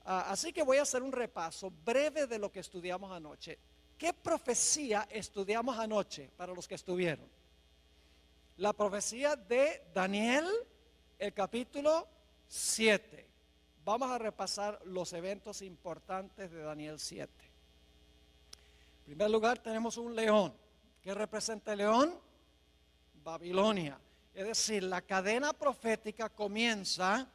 Así que voy a hacer un repaso breve de lo que estudiamos anoche. ¿Qué profecía estudiamos anoche para los que estuvieron? La profecía de Daniel, el capítulo 7. Vamos a repasar los eventos importantes de Daniel 7. En primer lugar tenemos un león. ¿Qué representa el león? Babilonia. Es decir, la cadena profética comienza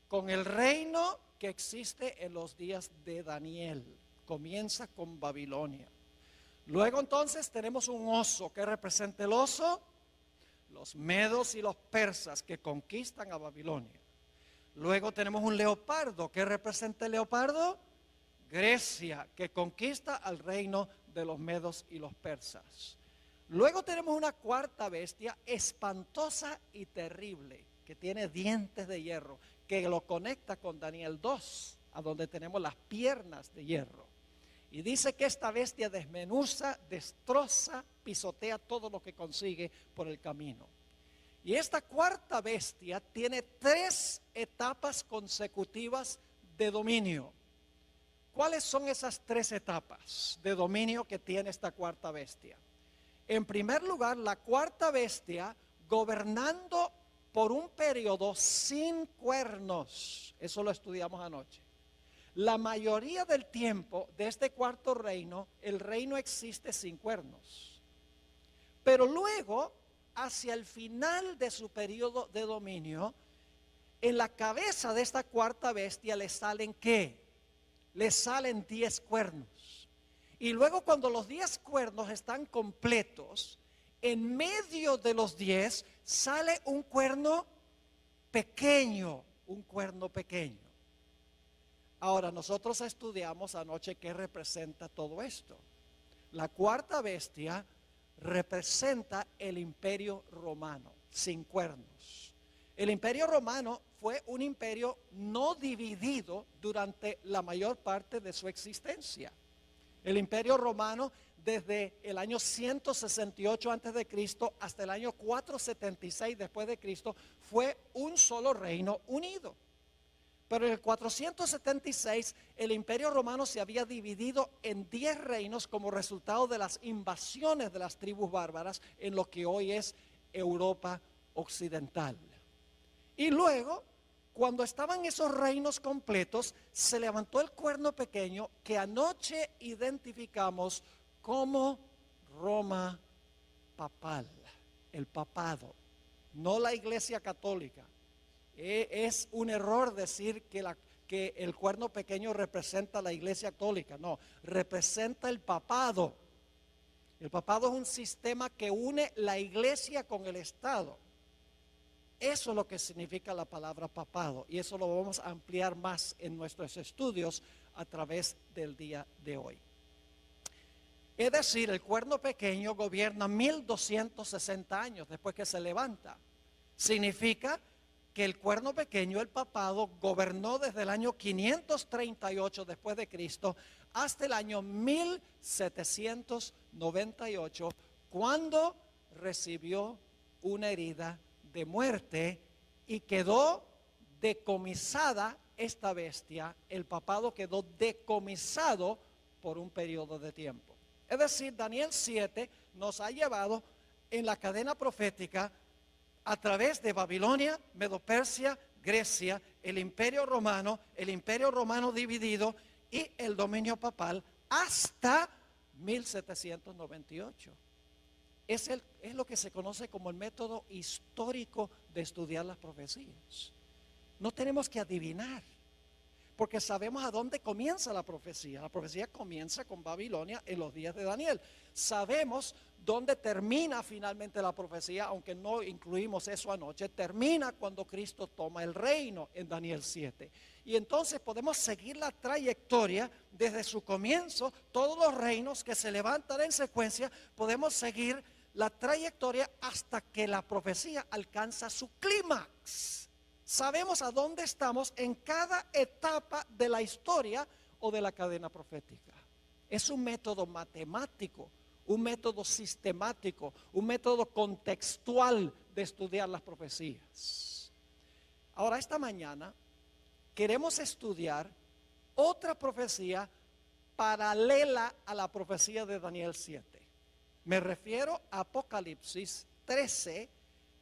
con el reino que existe en los días de Daniel. Comienza con Babilonia. Luego entonces tenemos un oso. ¿Qué representa el oso? Los medos y los persas que conquistan a Babilonia. Luego tenemos un leopardo. ¿Qué representa el leopardo? Grecia, que conquista al reino de los medos y los persas. Luego tenemos una cuarta bestia espantosa y terrible, que tiene dientes de hierro, que lo conecta con Daniel 2, a donde tenemos las piernas de hierro. Y dice que esta bestia desmenuza, destroza, pisotea todo lo que consigue por el camino. Y esta cuarta bestia tiene 3 etapas consecutivas de dominio. ¿Cuáles son esas 3 etapas de dominio que tiene esta cuarta bestia? En primer lugar, la cuarta bestia gobernando por un periodo sin cuernos. Eso lo estudiamos anoche. La mayoría del tiempo de este cuarto reino, el reino existe sin cuernos. Pero luego, hacia el final de su periodo de dominio, en la cabeza de esta cuarta bestia le salen ¿qué? Le salen 10 cuernos. Y luego cuando los 10 cuernos están completos, en medio de los 10 sale un cuerno pequeño, un cuerno pequeño. Ahora, nosotros estudiamos anoche qué representa todo esto. La cuarta bestia representa el imperio romano, sin cuernos. El imperio romano fue un imperio no dividido durante la mayor parte de su existencia. El imperio romano desde el año 168 antes de Cristo hasta el año 476 después de Cristo fue un solo reino unido. Pero en el 476 el imperio romano se había dividido en 10 reinos como resultado de las invasiones de las tribus bárbaras en lo que hoy es Europa occidental. Y luego, cuando estaban esos reinos completos, se levantó el cuerno pequeño que anoche identificamos como Roma papal, el papado, no la Iglesia católica. Es un error decir que el cuerno pequeño representa la Iglesia católica, no, representa el papado. El papado es un sistema que une la Iglesia con el Estado. Eso es lo que significa la palabra papado y eso lo vamos a ampliar más en nuestros estudios a través del día de hoy. Es decir, el cuerno pequeño gobierna 1260 años después que se levanta. Significa que el cuerno pequeño, el papado, gobernó desde el año 538 después de Cristo hasta el año 1798, cuando recibió una herida de muerte y quedó decomisada esta bestia. El papado quedó decomisado por un periodo de tiempo. Es decir, Daniel 7 nos ha llevado en la cadena profética a través de Babilonia, Medo-Persia, Grecia, el imperio romano dividido y el dominio papal hasta 1798. Es lo que se conoce como el método histórico de estudiar las profecías. No tenemos que adivinar, porque sabemos a dónde comienza la profecía. La profecía comienza con Babilonia en los días de Daniel. Sabemos dónde termina finalmente la profecía, aunque no incluimos eso anoche. Termina cuando Cristo toma el reino en Daniel 7. Y entonces podemos seguir la trayectoria desde su comienzo. Todos los reinos que se levantan en secuencia, podemos seguir la trayectoria hasta que la profecía alcanza su clímax. Sabemos a dónde estamos en cada etapa de la historia o de la cadena profética. Es un método matemático, un método sistemático, un método contextual de estudiar las profecías. Ahora, esta mañana queremos estudiar otra profecía paralela a la profecía de Daniel 7. Me refiero a Apocalipsis 13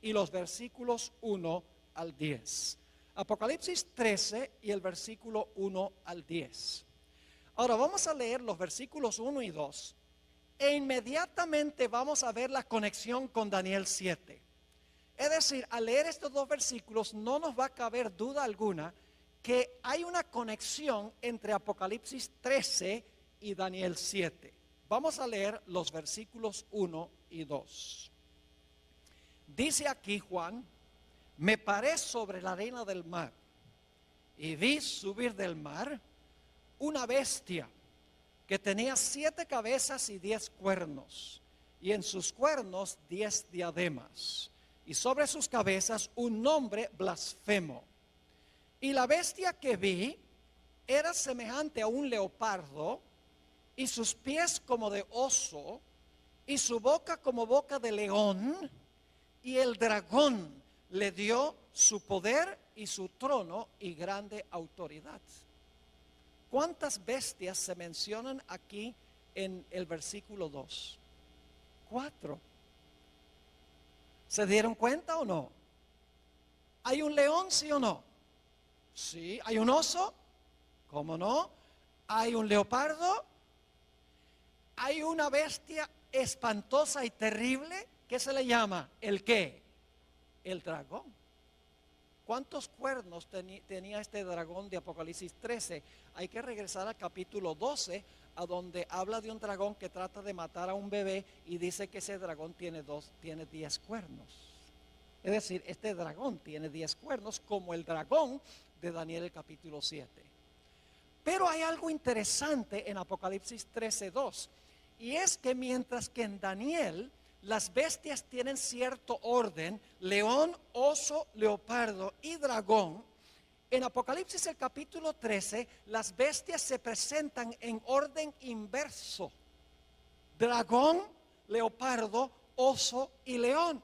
y los versículos 1 al 10. Apocalipsis 13 y el versículo 1 al 10. Ahora vamos a leer los versículos 1 y 2 e inmediatamente vamos a ver la conexión con Daniel 7. Es decir, al leer estos dos versículos no nos va a caber duda alguna que hay una conexión entre Apocalipsis 13 y Daniel 7. Vamos a leer los versículos 1 y 2. Dice aquí Juan: me paré sobre la arena del mar y vi subir del mar una bestia que tenía 7 cabezas y 10 cuernos, y en sus cuernos 10 diademas, y sobre sus cabezas un nombre blasfemo. Y la bestia que vi era semejante a un leopardo, y sus pies como de oso, y su boca como boca de león, y el dragón le dio su poder y su trono y grande autoridad. ¿Cuántas bestias se mencionan aquí en el versículo 2? 4. ¿Se dieron cuenta o no? ¿Hay un león, sí o no? Sí. ¿Hay un oso? ¿Cómo no? ¿Hay un leopardo? ¿Hay una bestia espantosa y terrible? ¿Qué se le llama? ¿El qué? El dragón. ¿Cuántos cuernos tenía este dragón de Apocalipsis 13? Hay que regresar al capítulo 12, a donde habla de un dragón que trata de matar a un bebé y dice que ese dragón tiene 10 cuernos. Es decir, este dragón tiene 10 cuernos como el dragón de Daniel el capítulo 7. Pero hay algo interesante en Apocalipsis 13:2, y es que mientras que en Daniel las bestias tienen cierto orden: león, oso, leopardo y dragón, en Apocalipsis el capítulo 13 las bestias se presentan en orden inverso: dragón, leopardo, oso y león.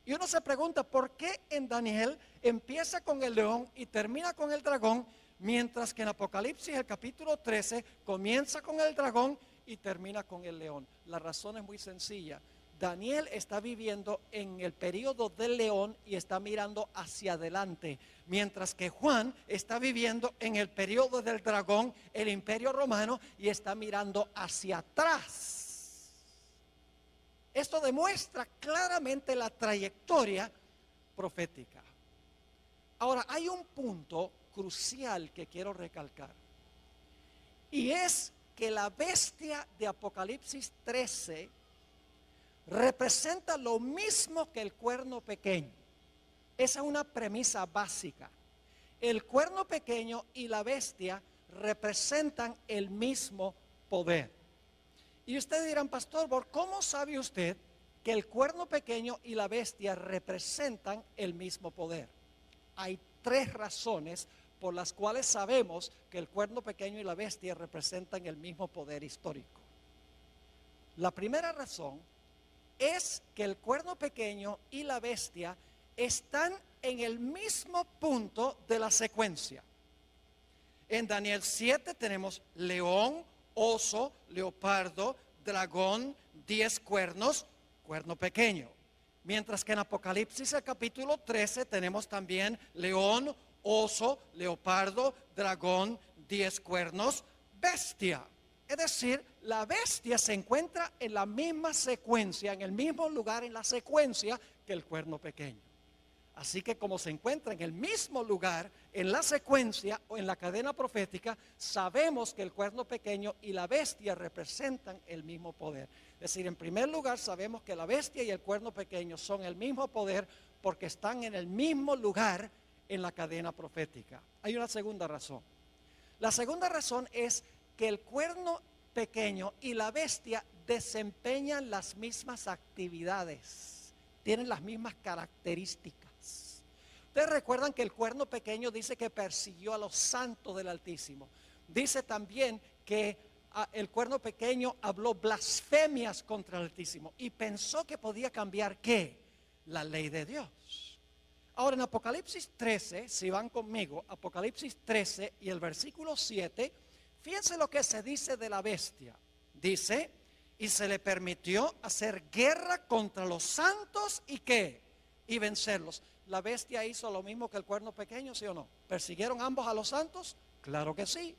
Y uno se pregunta, ¿por qué en Daniel empieza con el león y termina con el dragón, mientras que en Apocalipsis el capítulo 13 comienza con el dragón y termina con el león? La razón es muy sencilla. Daniel está viviendo en el periodo del león y está mirando hacia adelante, mientras que Juan está viviendo en el periodo del dragón, el imperio romano, y está mirando hacia atrás. Esto demuestra claramente la trayectoria profética. Ahora, hay un punto crucial que quiero recalcar, y es que la bestia de Apocalipsis 13 representa lo mismo que el cuerno pequeño. Esa es una premisa básica. El cuerno pequeño y la bestia representan el mismo poder. Y ustedes dirán, pastor, ¿cómo sabe usted que el cuerno pequeño y la bestia representan el mismo poder? Hay 3 razones por las cuales sabemos que el cuerno pequeño y la bestia representan el mismo poder histórico. La primera razón es que el cuerno pequeño y la bestia están en el mismo punto de la secuencia. En Daniel 7 tenemos león, oso, leopardo, dragón, 10 cuernos, cuerno pequeño. Mientras que en Apocalipsis el capítulo 13 tenemos también león, oso, leopardo, dragón, 10 cuernos, bestia. Es decir, la bestia se encuentra en la misma secuencia, en el mismo lugar en la secuencia que el cuerno pequeño. Así que como se encuentra en el mismo lugar en la secuencia o en la cadena profética, sabemos que el cuerno pequeño y la bestia representan el mismo poder. Es decir, en primer lugar sabemos que la bestia y el cuerno pequeño son el mismo poder porque están en el mismo lugar en la cadena profética. Hay una segunda razón. La segunda razón es que el cuerno pequeño y la bestia desempeñan las mismas actividades, tienen las mismas características. Ustedes recuerdan que el cuerno pequeño dice que persiguió a los santos del Altísimo. Dice también que el cuerno pequeño habló blasfemias contra el Altísimo y pensó que podía cambiar ¿qué? La ley de Dios. Ahora en Apocalipsis 13, si van conmigo, Apocalipsis 13 y el versículo 7, fíjense lo que se dice de la bestia. Dice, y se le permitió hacer guerra contra los santos y ¿qué? Y vencerlos. ¿La bestia hizo lo mismo que el cuerno pequeño, sí o no? ¿Persiguieron ambos a los santos? Claro que sí.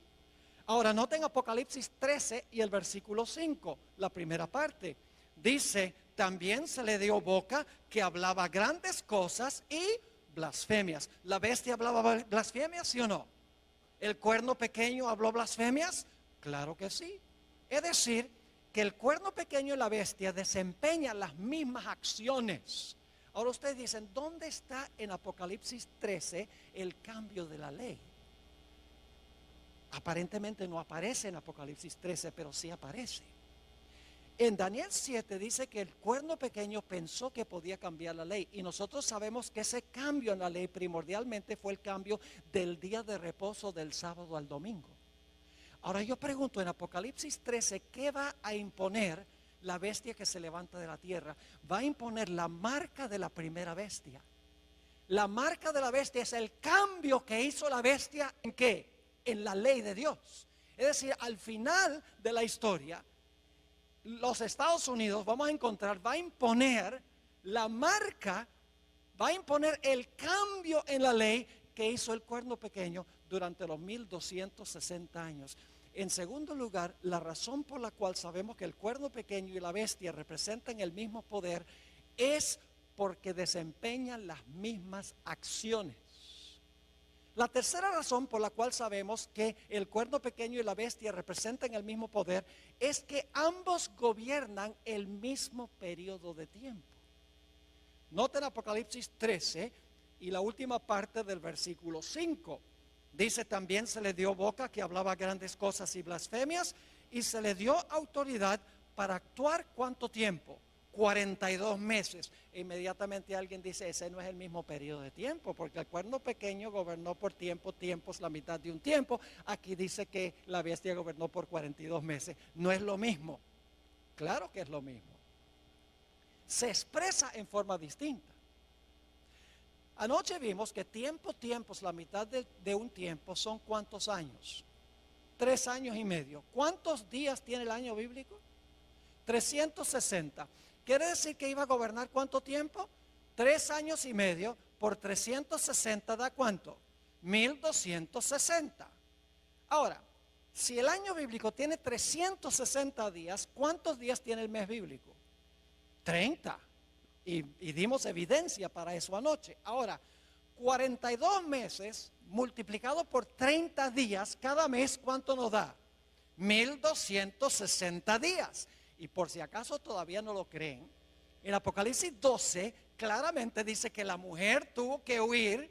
Ahora noten Apocalipsis 13 y el versículo 5, la primera parte. Dice, también se le dio boca que hablaba grandes cosas y blasfemias. ¿La bestia hablaba blasfemias, sí o no? ¿El cuerno pequeño habló blasfemias? Claro que sí. Es decir, que el cuerno pequeño y la bestia desempeñan las mismas acciones. Ahora ustedes dicen, ¿dónde está en Apocalipsis 13 el cambio de la ley? Aparentemente no aparece en Apocalipsis 13, pero sí aparece. En Daniel 7 dice que el cuerno pequeño pensó que podía cambiar la ley. Y nosotros sabemos que ese cambio en la ley primordialmente fue el cambio del día de reposo del sábado al domingo. Ahora yo pregunto en Apocalipsis 13, ¿qué va a imponer la bestia que se levanta de la tierra? Va a imponer la marca de la primera bestia. La marca de la bestia es el cambio que hizo la bestia ¿en qué? En la ley de Dios. Es decir, al final de la historia, los Estados Unidos, vamos a encontrar, va a imponer la marca, va a imponer el cambio en la ley que hizo el cuerno pequeño durante los 1260 años. En segundo lugar, la razón por la cual sabemos que el cuerno pequeño y la bestia representan el mismo poder es porque desempeñan las mismas acciones. La tercera razón por la cual sabemos que el cuerno pequeño y la bestia representan el mismo poder es que ambos gobiernan el mismo periodo de tiempo. Noten Apocalipsis 13 y la última parte del versículo 5. Dice, también se le dio boca que hablaba grandes cosas y blasfemias, y se le dio autoridad para actuar ¿cuánto tiempo? 42 meses. E inmediatamente alguien dice, ese no es el mismo periodo de tiempo, porque el cuerno pequeño gobernó por tiempos, la mitad de un tiempo. Aquí dice que la bestia gobernó por 42 meses. No es lo mismo. Claro que es lo mismo. Se expresa en forma distinta. Anoche vimos que tiempos, la mitad de un tiempo son ¿cuántos años? 3 años y medio. ¿Cuántos días tiene el año bíblico? 360. ¿Quiere decir que iba a gobernar cuánto tiempo? 3 años y medio por 360 da ¿cuánto? 1260. Ahora, si el año bíblico tiene 360 días, ¿cuántos días tiene el mes bíblico? 30. Y dimos evidencia para eso anoche. Ahora, 42 meses multiplicado por 30 días, cada mes, ¿cuánto nos da? 1260 días. Y por si acaso todavía no lo creen, en Apocalipsis 12 claramente dice que la mujer tuvo que huir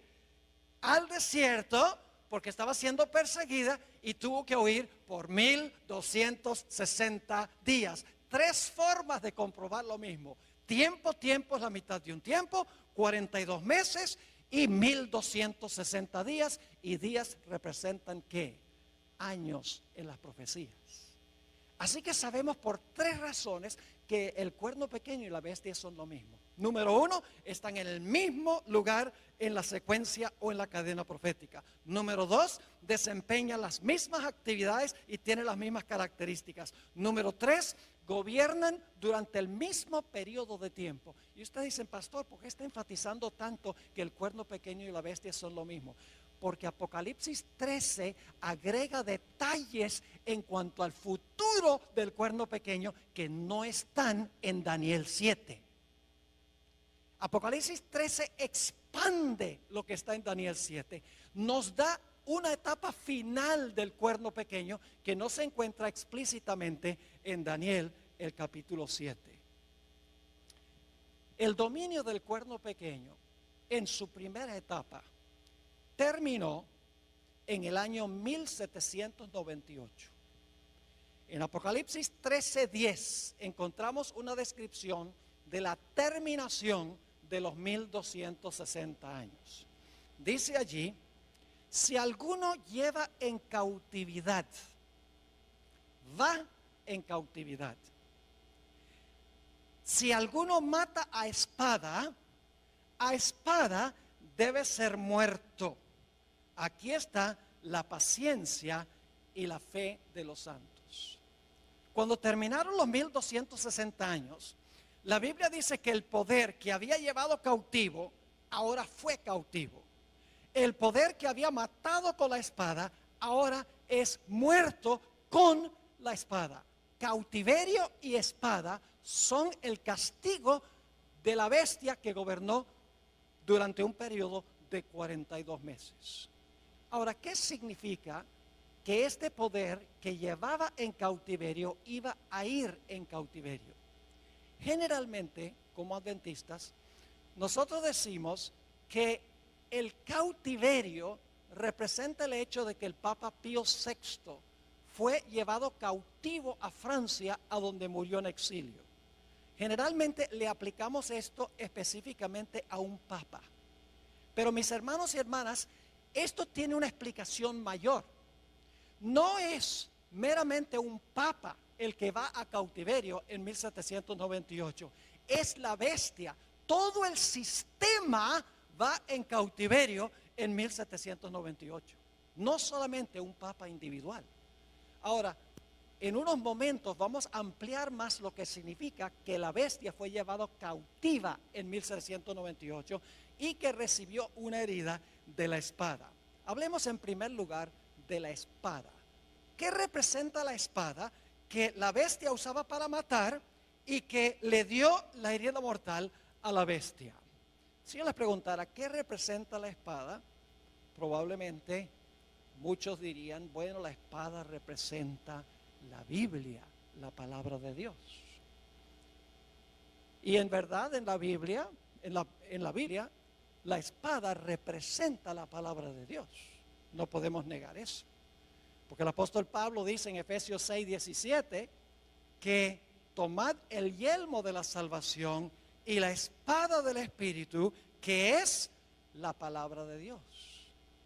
al desierto porque estaba siendo perseguida y tuvo que huir por 1260 días. 3 formas de comprobar lo mismo. Tiempo es la mitad de un tiempo, 42 meses y 1260 días. Y días representan ¿qué? Años en las profecías. Así que sabemos por 3 razones que el cuerno pequeño y la bestia son lo mismo. Número 1, están en el mismo lugar en la secuencia o en la cadena profética. Número 2, desempeñan las mismas actividades y tienen las mismas características. Número 3, gobiernan durante el mismo periodo de tiempo. Y ustedes dicen, pastor, ¿por qué está enfatizando tanto que el cuerno pequeño y la bestia son lo mismo? Porque Apocalipsis 13 agrega detalles en cuanto al futuro del cuerno pequeño que no están en Daniel 7. Apocalipsis 13 expande lo que está en Daniel 7. Nos da una etapa final del cuerno pequeño que no se encuentra explícitamente en Daniel el capítulo 7. El dominio del cuerno pequeño en su primera etapa terminó en el año 1798. En Apocalipsis 13:10 encontramos una descripción de la terminación de los 1260 años. Dice allí, si alguno lleva en cautividad, va en cautividad. Si alguno mata a espada debe ser muerto. Aquí está la paciencia y la fe de los santos. Cuando terminaron los 1260 años, la Biblia dice que el poder que había llevado cautivo, ahora fue cautivo. El poder que había matado con la espada, ahora es muerto con la espada. Cautiverio y espada son el castigo de la bestia que gobernó durante un periodo de 42 meses. Ahora, ¿qué significa que este poder que llevaba en cautiverio iba a ir en cautiverio? Generalmente, como adventistas, nosotros decimos que el cautiverio representa el hecho de que el Papa Pío VI fue llevado cautivo a Francia, a donde murió en exilio. Generalmente le aplicamos esto específicamente a un papa. Pero mis hermanos y hermanas, esto tiene una explicación mayor. No es meramente un papa el que va a cautiverio en 1798. Es la bestia. Todo el sistema va en cautiverio en 1798. No solamente un papa individual. Ahora, en unos momentos vamos a ampliar más lo que significa que la bestia fue llevada cautiva en 1798 y que recibió una herida de la espada. Hablemos en primer lugar de la espada. ¿Qué representa la espada que la bestia usaba para matar y que le dio la herida mortal a la bestia? Si yo les preguntara qué representa la espada, probablemente muchos dirían, bueno, la espada representa la Biblia, la palabra de Dios. Y en verdad en la Biblia, la espada representa la palabra de Dios. No podemos negar eso. Porque el apóstol Pablo dice en Efesios 6:17 que tomad el yelmo de la salvación y la espada del Espíritu, que es la palabra de Dios.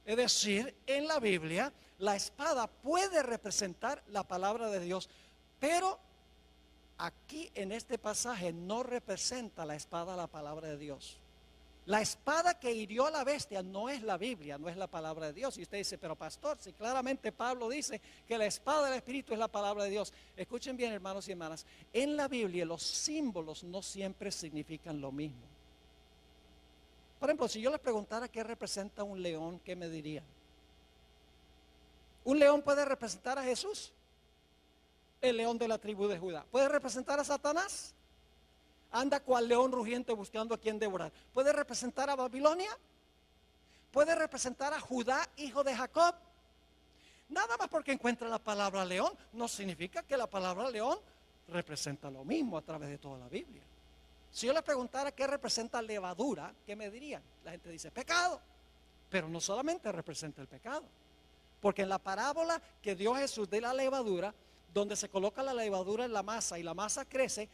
Es decir, en la Biblia la espada puede representar la palabra de Dios, pero aquí en este pasaje no representa la espada la palabra de Dios. La espada que hirió a la bestia no es la Biblia, no es la palabra de Dios. Y usted dice, pero pastor, si claramente Pablo dice que la espada del Espíritu es la palabra de Dios. Escuchen bien, hermanos y hermanas, en la Biblia los símbolos no siempre significan lo mismo. Por ejemplo, si yo les preguntara qué representa un león, ¿qué me dirían? ¿Un león puede representar a Jesús? El león de la tribu de Judá. ¿Puede representar a Satanás? Anda cual león rugiente buscando a quien devorar. ¿Puede representar a Babilonia? ¿Puede representar a Judá, hijo de Jacob? Nada más porque encuentra la palabra león, no significa que la palabra león representa lo mismo a través de toda la Biblia. Si yo les preguntara qué representa levadura, ¿qué me dirían? La gente dice pecado, pero no solamente representa el pecado, porque en la parábola que dio Jesús de la levadura, donde se coloca la levadura en la masa y la masa crece,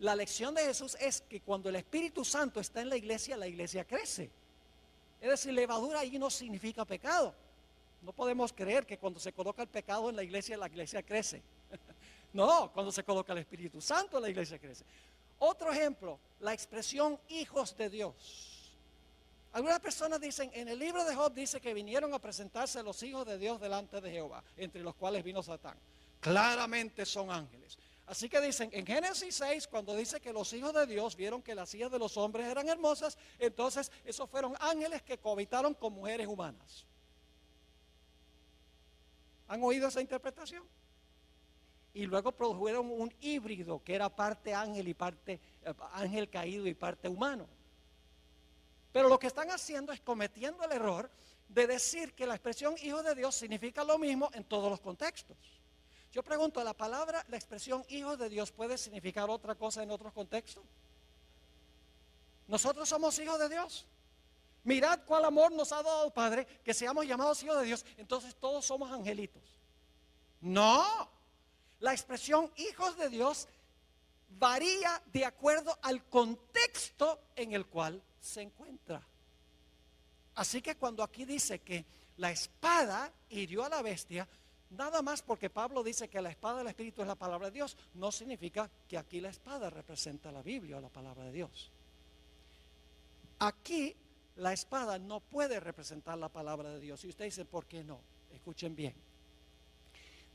la lección de Jesús es que cuando el Espíritu Santo está en la iglesia crece. Es decir, levadura ahí no significa pecado. No podemos creer que cuando se coloca el pecado en la iglesia crece. No, cuando se coloca el Espíritu Santo, la iglesia crece. Otro ejemplo, la expresión hijos de Dios. Algunas personas dicen, en el libro de Job dice que vinieron a presentarse los hijos de Dios delante de Jehová, entre los cuales vino Satán. Claramente son ángeles. Así que dicen, en Génesis 6, cuando dice que los hijos de Dios vieron que las hijas de los hombres eran hermosas, entonces esos fueron ángeles que cohabitaron con mujeres humanas. ¿Han oído esa interpretación? Y luego produjeron un híbrido que era parte ángel y parte ángel caído y parte humano. Pero lo que están haciendo es cometiendo el error de decir que la expresión hijo de Dios significa lo mismo en todos los contextos. Yo pregunto, la expresión hijo de Dios puede significar otra cosa en otros contextos. Nosotros somos hijos de Dios. Mirad cuál amor nos ha dado el Padre, que seamos llamados hijos de Dios. Entonces todos somos angelitos. No, la expresión hijos de Dios varía de acuerdo al contexto en el cual se encuentra. Así que cuando aquí dice que la espada hirió a la bestia, nada más porque Pablo dice que la espada del Espíritu es la palabra de Dios, no significa que aquí la espada representa la Biblia o la palabra de Dios. Aquí la espada no puede representar la palabra de Dios. Y usted dice, ¿por qué no? Escuchen bien.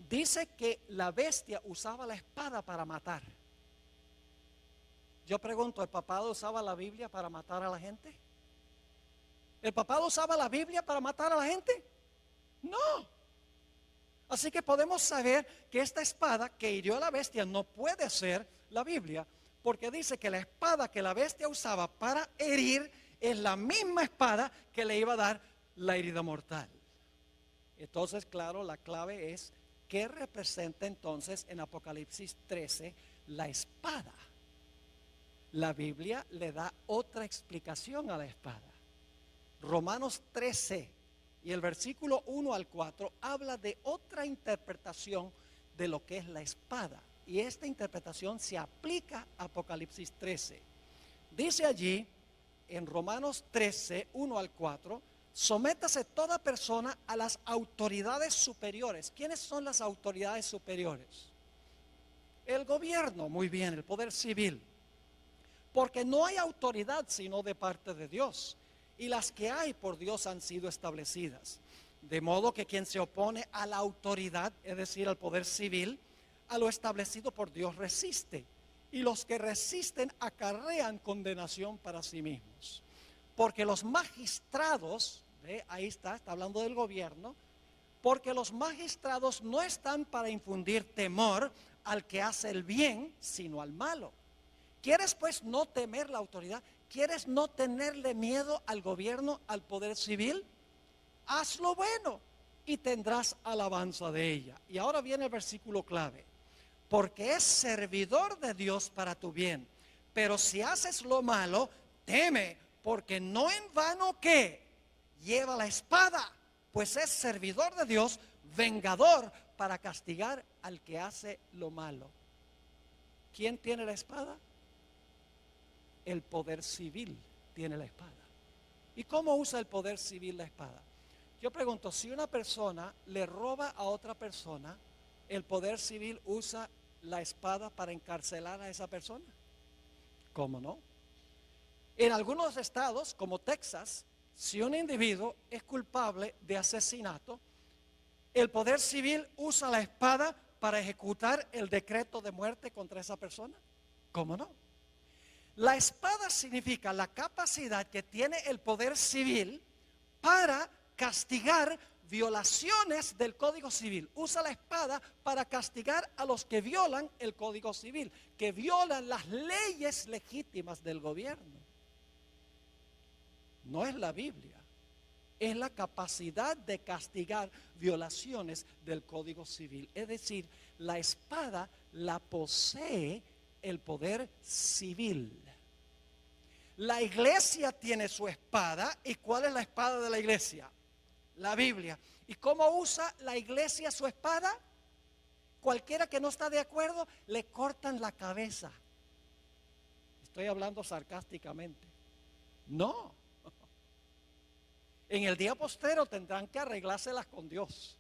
Dice que la bestia usaba la espada para matar. Yo pregunto, ¿el papado usaba la Biblia para matar a la gente? ¿El papado usaba la Biblia para matar a la gente? No. Así que podemos saber que esta espada que hirió a la bestia no puede ser la Biblia, porque dice que la espada que la bestia usaba para herir es la misma espada que le iba a dar la herida mortal. Entonces, claro, la clave es ¿qué representa entonces en Apocalipsis 13 la espada? La Biblia le da otra explicación a la espada. Romanos 13 y el versículo 1 al 4 habla de otra interpretación de lo que es la espada. Y esta interpretación se aplica a Apocalipsis 13. Dice allí en Romanos 13, 1 al 4, sométase toda persona a las autoridades superiores. ¿Quiénes son las autoridades superiores? El gobierno, muy bien, el poder civil. Porque no hay autoridad sino de parte de Dios. Y las que hay por Dios han sido establecidas. De modo que quien se opone a la autoridad, es decir, al poder civil, a lo establecido por Dios resiste. Y los que resisten acarrean condenación para sí mismos. Porque los magistrados, ahí está hablando del gobierno, porque los magistrados no están para infundir temor al que hace el bien, sino al malo. ¿Quieres pues no temer la autoridad? ¿Quieres no tenerle miedo al gobierno, al poder civil? Haz lo bueno y tendrás alabanza de ella. Y ahora viene el versículo clave. Porque es servidor de Dios para tu bien. Pero si haces lo malo, teme, porque no en vano que lleva la espada, pues es servidor de Dios, vengador para castigar al que hace lo malo. ¿Quién tiene la espada? El poder civil tiene la espada. ¿Y cómo usa el poder civil la espada? Yo pregunto, si una persona le roba a otra persona, ¿el poder civil usa la espada para encarcelar a esa persona? ¿Cómo no? En algunos estados, como Texas, si un individuo es culpable de asesinato, el poder civil usa la espada para ejecutar el decreto de muerte contra esa persona. ¿Cómo no? La espada significa la capacidad que tiene el poder civil para castigar violaciones del Código Civil. Usa la espada para castigar a los que violan el Código Civil, que violan las leyes legítimas del gobierno. No es la Biblia, es la capacidad de castigar violaciones del Código Civil. Es decir, la espada la posee el poder civil. La iglesia tiene su espada. ¿Y cuál es la espada de la iglesia? La Biblia. ¿Y cómo usa la iglesia su espada? Cualquiera que no está de acuerdo, le cortan la cabeza. Estoy hablando sarcásticamente. No. En el día postero tendrán que arreglárselas con Dios.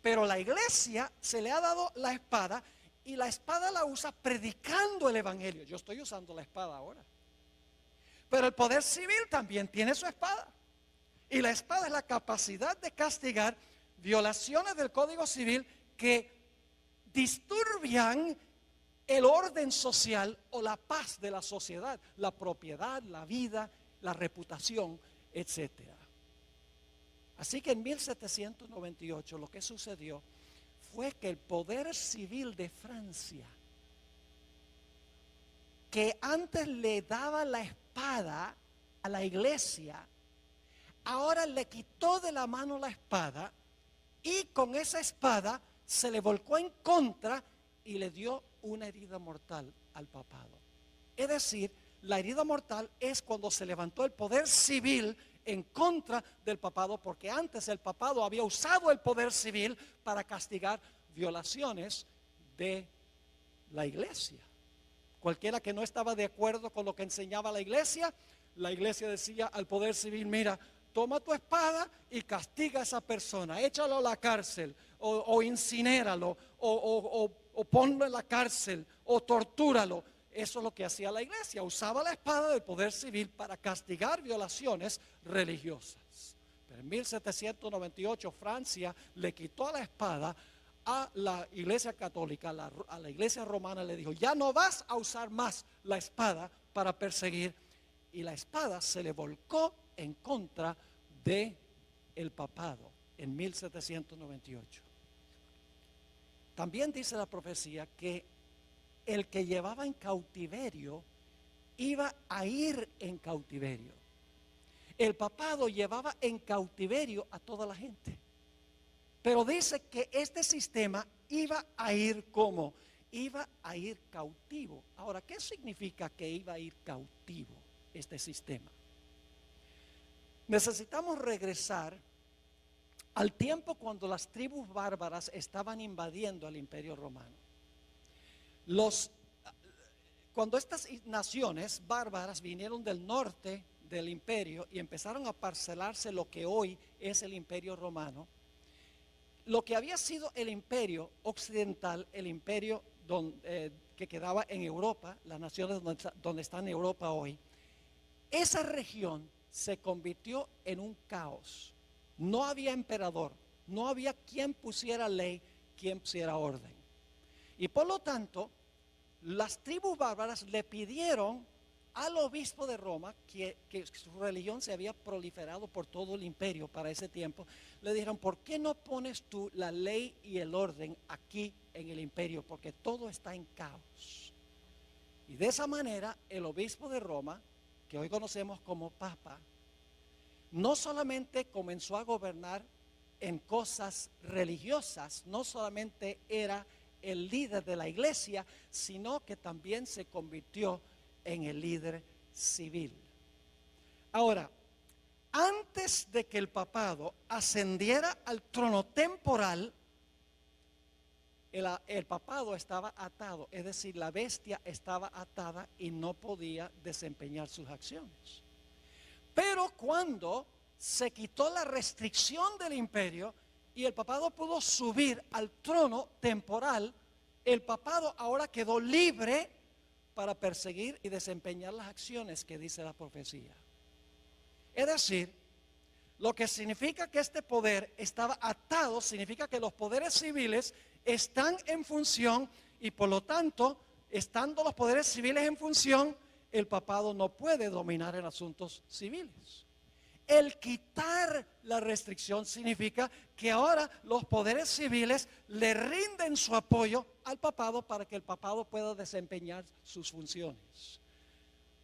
Pero la iglesia se le ha dado la espada, y la espada la usa predicando el evangelio. Yo estoy usando la espada ahora. Pero el poder civil también tiene su espada. Y la espada es la capacidad de castigar violaciones del Código Civil que disturbian el orden social o la paz de la sociedad, la propiedad, la vida, la reputación, etc. Así que en 1798 lo que sucedió fue que el poder civil de Francia, que antes le daba la espada a la iglesia, ahora le quitó de la mano la espada, y con esa espada se le volcó en contra y le dio una herida mortal al papado. Es decir, la herida mortal es cuando se levantó el poder civil en contra del papado, porque antes el papado había usado el poder civil para castigar violaciones de la iglesia. Cualquiera que no estaba de acuerdo con lo que enseñaba la iglesia decía al poder civil: mira, toma tu espada y castiga a esa persona, échalo a la cárcel, o incinéralo, o ponlo en la cárcel, o tortúralo. eso es lo que hacía la iglesia, usaba la espada del poder civil para castigar violaciones religiosas. Pero en 1798 Francia le quitó la espada a la iglesia católica, a la iglesia romana, le dijo: ya no vas a usar más la espada para perseguir. Y la espada se le volcó en contra de el papado en 1798. También dice la profecía que el que llevaba en cautiverio iba a ir en cautiverio. El papado llevaba en cautiverio a toda la gente. Pero dice que este sistema iba a ir como, iba a ir cautivo. Ahora, ¿qué significa que iba a ir cautivo este sistema? Necesitamos regresar al tiempo cuando las tribus bárbaras estaban invadiendo al Imperio Romano. Cuando estas naciones bárbaras vinieron del norte del imperio y empezaron a parcelarse lo que hoy es el Imperio Romano, lo que había sido el imperio occidental, el imperio que quedaba en Europa, las naciones donde está en Europa hoy, esa región se convirtió en un caos. No había emperador, no había quien pusiera ley, quien pusiera orden. Y por lo tanto, las tribus bárbaras le pidieron al obispo de Roma, que su religión se había proliferado por todo el imperio para ese tiempo, le dijeron: ¿por qué no pones tú la ley y el orden aquí en el imperio? Porque todo está en caos. Y de esa manera el obispo de Roma, que hoy conocemos como Papa, no solamente comenzó a gobernar en cosas religiosas, no solamente era el líder de la iglesia, sino que también se convirtió en el líder civil. Ahora, antes de que el papado ascendiera al trono temporal, el papado estaba atado, es decir, la bestia estaba atada y no podía desempeñar sus acciones. Pero cuando se quitó la restricción del imperio y el papado pudo subir al trono temporal, el papado ahora quedó libre para perseguir y desempeñar las acciones que dice la profecía. Es decir, lo que significa que este poder estaba atado, significa que los poderes civiles están en función y por lo tanto, estando los poderes civiles en función, el papado no puede dominar en asuntos civiles. El quitar la restricción significa que ahora los poderes civiles le rinden su apoyo al papado para que el papado pueda desempeñar sus funciones.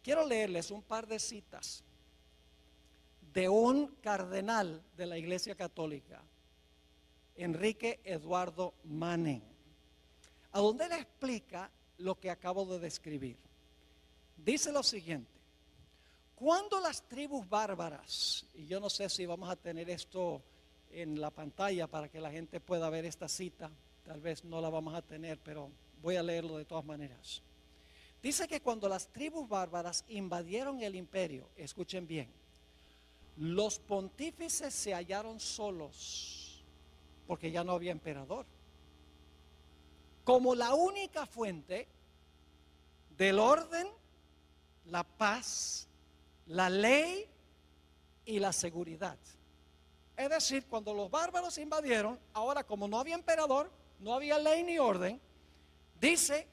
Quiero leerles un par de citas de un cardenal de la Iglesia Católica, Enrique Eduardo Manning, a donde él explica lo que acabo de describir. Dice lo siguiente: cuando las tribus bárbaras, y yo no sé si vamos a tener esto en la pantalla para que la gente pueda ver esta cita, tal vez no la vamos a tener, pero voy a leerlo de todas maneras. Dice que cuando las tribus bárbaras invadieron el imperio, escuchen bien, los pontífices se hallaron solos porque ya no había emperador. Como la única fuente del orden, la paz, la ley y la seguridad. Es decir, cuando los bárbaros invadieron, ahora como no había emperador, no había ley ni orden, dice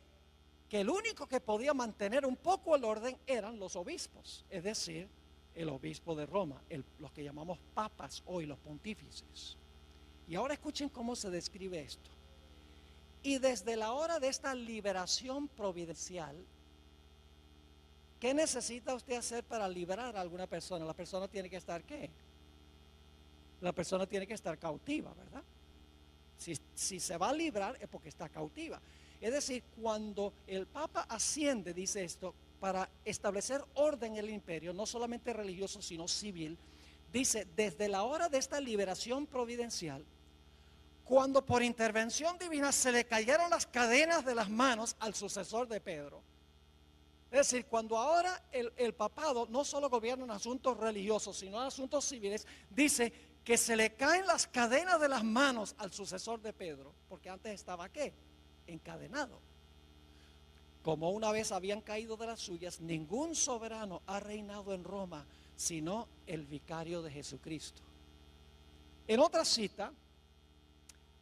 que el único que podía mantener un poco el orden eran los obispos, es decir, el obispo de Roma, los que llamamos papas hoy, los pontífices. Y ahora escuchen cómo se describe esto. Y desde la hora de esta liberación providencial, ¿qué necesita usted hacer para liberar a alguna persona? La persona tiene que estar ¿qué? La persona tiene que estar cautiva, ¿verdad? Si se va a librar es porque está cautiva. Es decir, cuando el Papa asciende, dice esto, para establecer orden en el imperio, no solamente religioso, sino civil, dice, desde la hora de esta liberación providencial, cuando por intervención divina se le cayeron las cadenas de las manos al sucesor de Pedro. Es decir, cuando ahora el papado no solo gobierna en asuntos religiosos, sino en asuntos civiles, dice que se le caen las cadenas de las manos al sucesor de Pedro, porque antes estaba ¿qué? Encadenado. Como una vez habían caído de las suyas, ningún soberano ha reinado en Roma, sino el vicario de Jesucristo. En otra cita,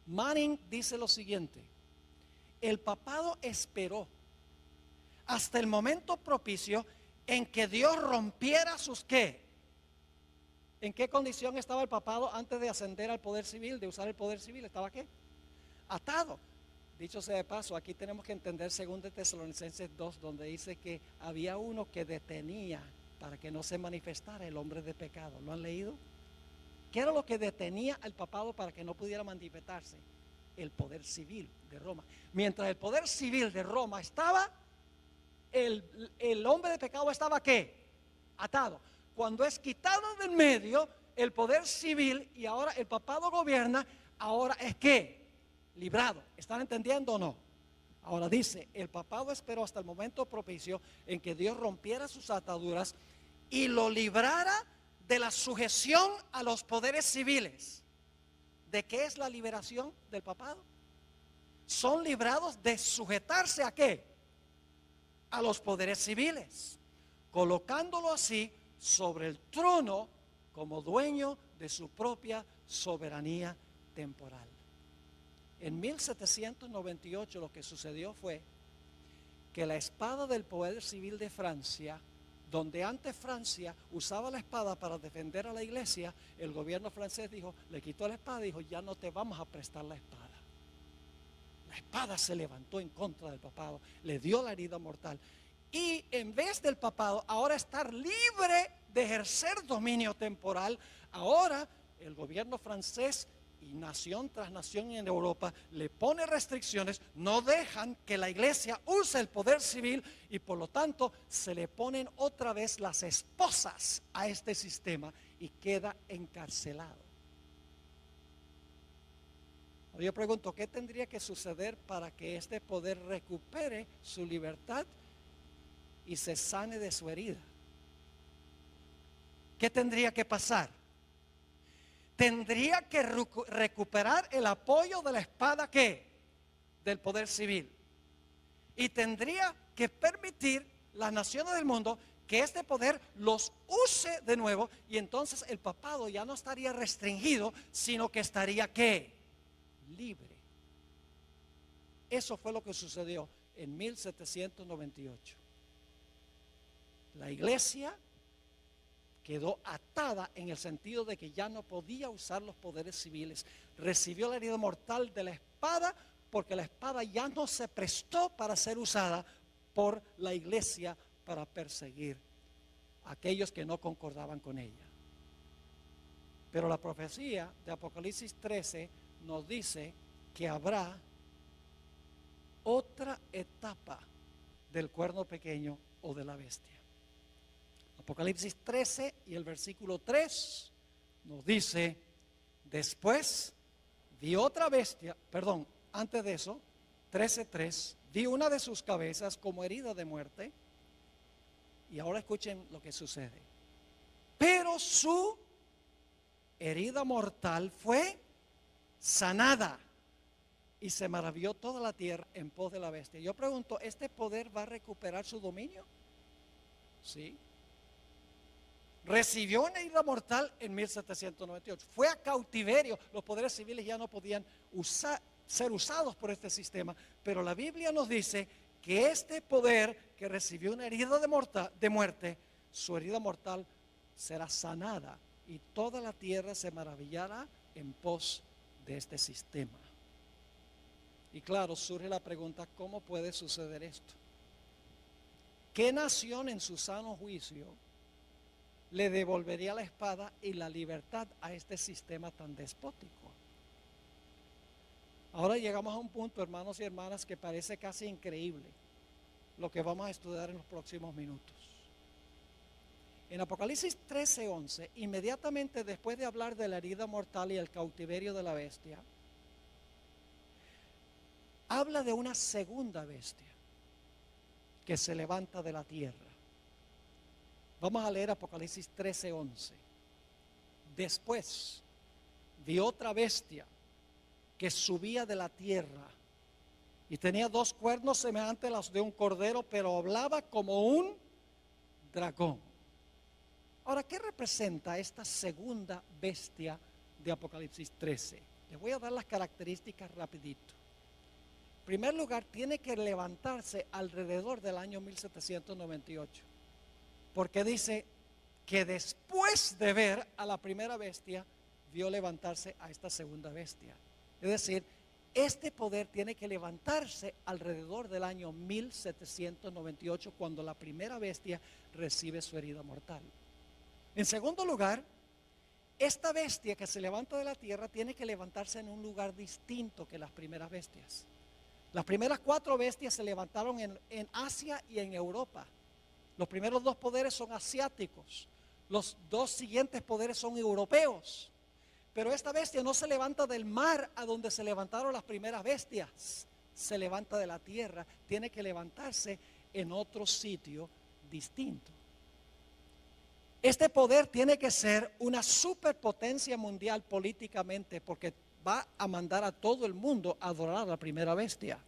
Manning dice lo siguiente: el papado esperó hasta el momento propicio en que Dios rompiera sus ¿qué? ¿En qué condición estaba el papado antes de ascender al poder civil, de usar el poder civil? ¿Estaba qué? Atado. Dicho sea de paso, aquí tenemos que entender 2 Tesalonicenses 2, donde dice que había uno que detenía para que no se manifestara el hombre de pecado. ¿Lo han leído? ¿Qué era lo que detenía al papado para que no pudiera manifestarse? El poder civil de Roma. Mientras el poder civil de Roma estaba, el hombre de pecado estaba ¿qué? Atado. Cuando es quitado del medio el poder civil y ahora el papado gobierna, ahora es ¿qué? Librado. ¿Están entendiendo o no? Ahora dice, el papado esperó hasta el momento propicio en que Dios rompiera sus ataduras y lo librara de la sujeción a los poderes civiles. ¿De qué es la liberación del papado? Son librados de sujetarse ¿a qué? A los poderes civiles, colocándolo así sobre el trono como dueño de su propia soberanía temporal. En 1798 lo que sucedió fue que la espada del poder civil de Francia, donde antes Francia usaba la espada para defender a la iglesia, el gobierno francés dijo, le quitó la espada y dijo, ya no te vamos a prestar la espada. La espada se levantó en contra del papado, le dio la herida mortal. Y en vez del papado ahora estar libre de ejercer dominio temporal, ahora el gobierno francés y nación tras nación en Europa le pone restricciones, no dejan que la iglesia use el poder civil y por lo tanto se le ponen otra vez las esposas a este sistema y queda encarcelado. Yo pregunto, ¿qué tendría que suceder para que este poder recupere su libertad y se sane de su herida? ¿Qué tendría que pasar? Tendría que recuperar el apoyo de la espada ¿qué? Del poder civil. Y tendría que permitir las naciones del mundo que este poder los use de nuevo y entonces el papado ya no estaría restringido, sino que estaría ¿qué? Libre. Eso fue lo que sucedió en 1798. La iglesia quedó atada en el sentido de que ya no podía usar los poderes civiles. Recibió la herida mortal de la espada porque la espada ya no se prestó para ser usada por la iglesia para perseguir a aquellos que no concordaban con ella. Pero la profecía de Apocalipsis 13 nos dice que habrá otra etapa del cuerno pequeño o de la bestia. Apocalipsis 13 y el versículo 3 nos dice, después vi otra bestia, antes de eso, 13:3, vi una de sus cabezas como herida de muerte. Y ahora escuchen lo que sucede. Pero su herida mortal fue sanada y se maravilló toda la tierra en pos de la bestia. Yo pregunto, ¿este poder va a recuperar su dominio? Sí. Recibió una herida mortal en 1798. Fue a cautiverio. Los poderes civiles ya no podían ser usados por este sistema. Pero la Biblia nos dice que este poder que recibió una herida de muerte, su herida mortal será sanada y toda la tierra se maravillará en pos de este sistema. Y claro, surge la pregunta, ¿cómo puede suceder esto? ¿Qué nación en su sano juicio le devolvería la espada y la libertad a este sistema tan despótico? Ahora llegamos a un punto, hermanos y hermanas, que parece casi increíble lo que vamos a estudiar en los próximos minutos. En Apocalipsis 13:11, inmediatamente después de hablar de la herida mortal y el cautiverio de la bestia, habla de una segunda bestia que se levanta de la tierra. Vamos a leer Apocalipsis 13:11. Después vi otra bestia que subía de la tierra y tenía 2 cuernos semejantes a los de un cordero, pero hablaba como un dragón. Ahora, ¿qué representa esta segunda bestia de Apocalipsis 13? Les voy a dar las características rapidito. En primer lugar, tiene que levantarse alrededor del año 1798, porque dice que después de ver a la primera bestia, vio levantarse a esta segunda bestia. Es decir, este poder tiene que levantarse alrededor del año 1798, cuando la primera bestia recibe su herida mortal. En segundo lugar, esta bestia que se levanta de la tierra tiene que levantarse en un lugar distinto que las primeras bestias. Las primeras 4 bestias se levantaron en Asia y en Europa. Los primeros 2 poderes son asiáticos. Los 2 siguientes poderes son europeos. Pero esta bestia no se levanta del mar a donde se levantaron las primeras bestias. Se levanta de la tierra. Tiene que levantarse en otro sitio distinto. Este poder tiene que ser una superpotencia mundial políticamente, porque va a mandar a todo el mundo a adorar a la primera bestia.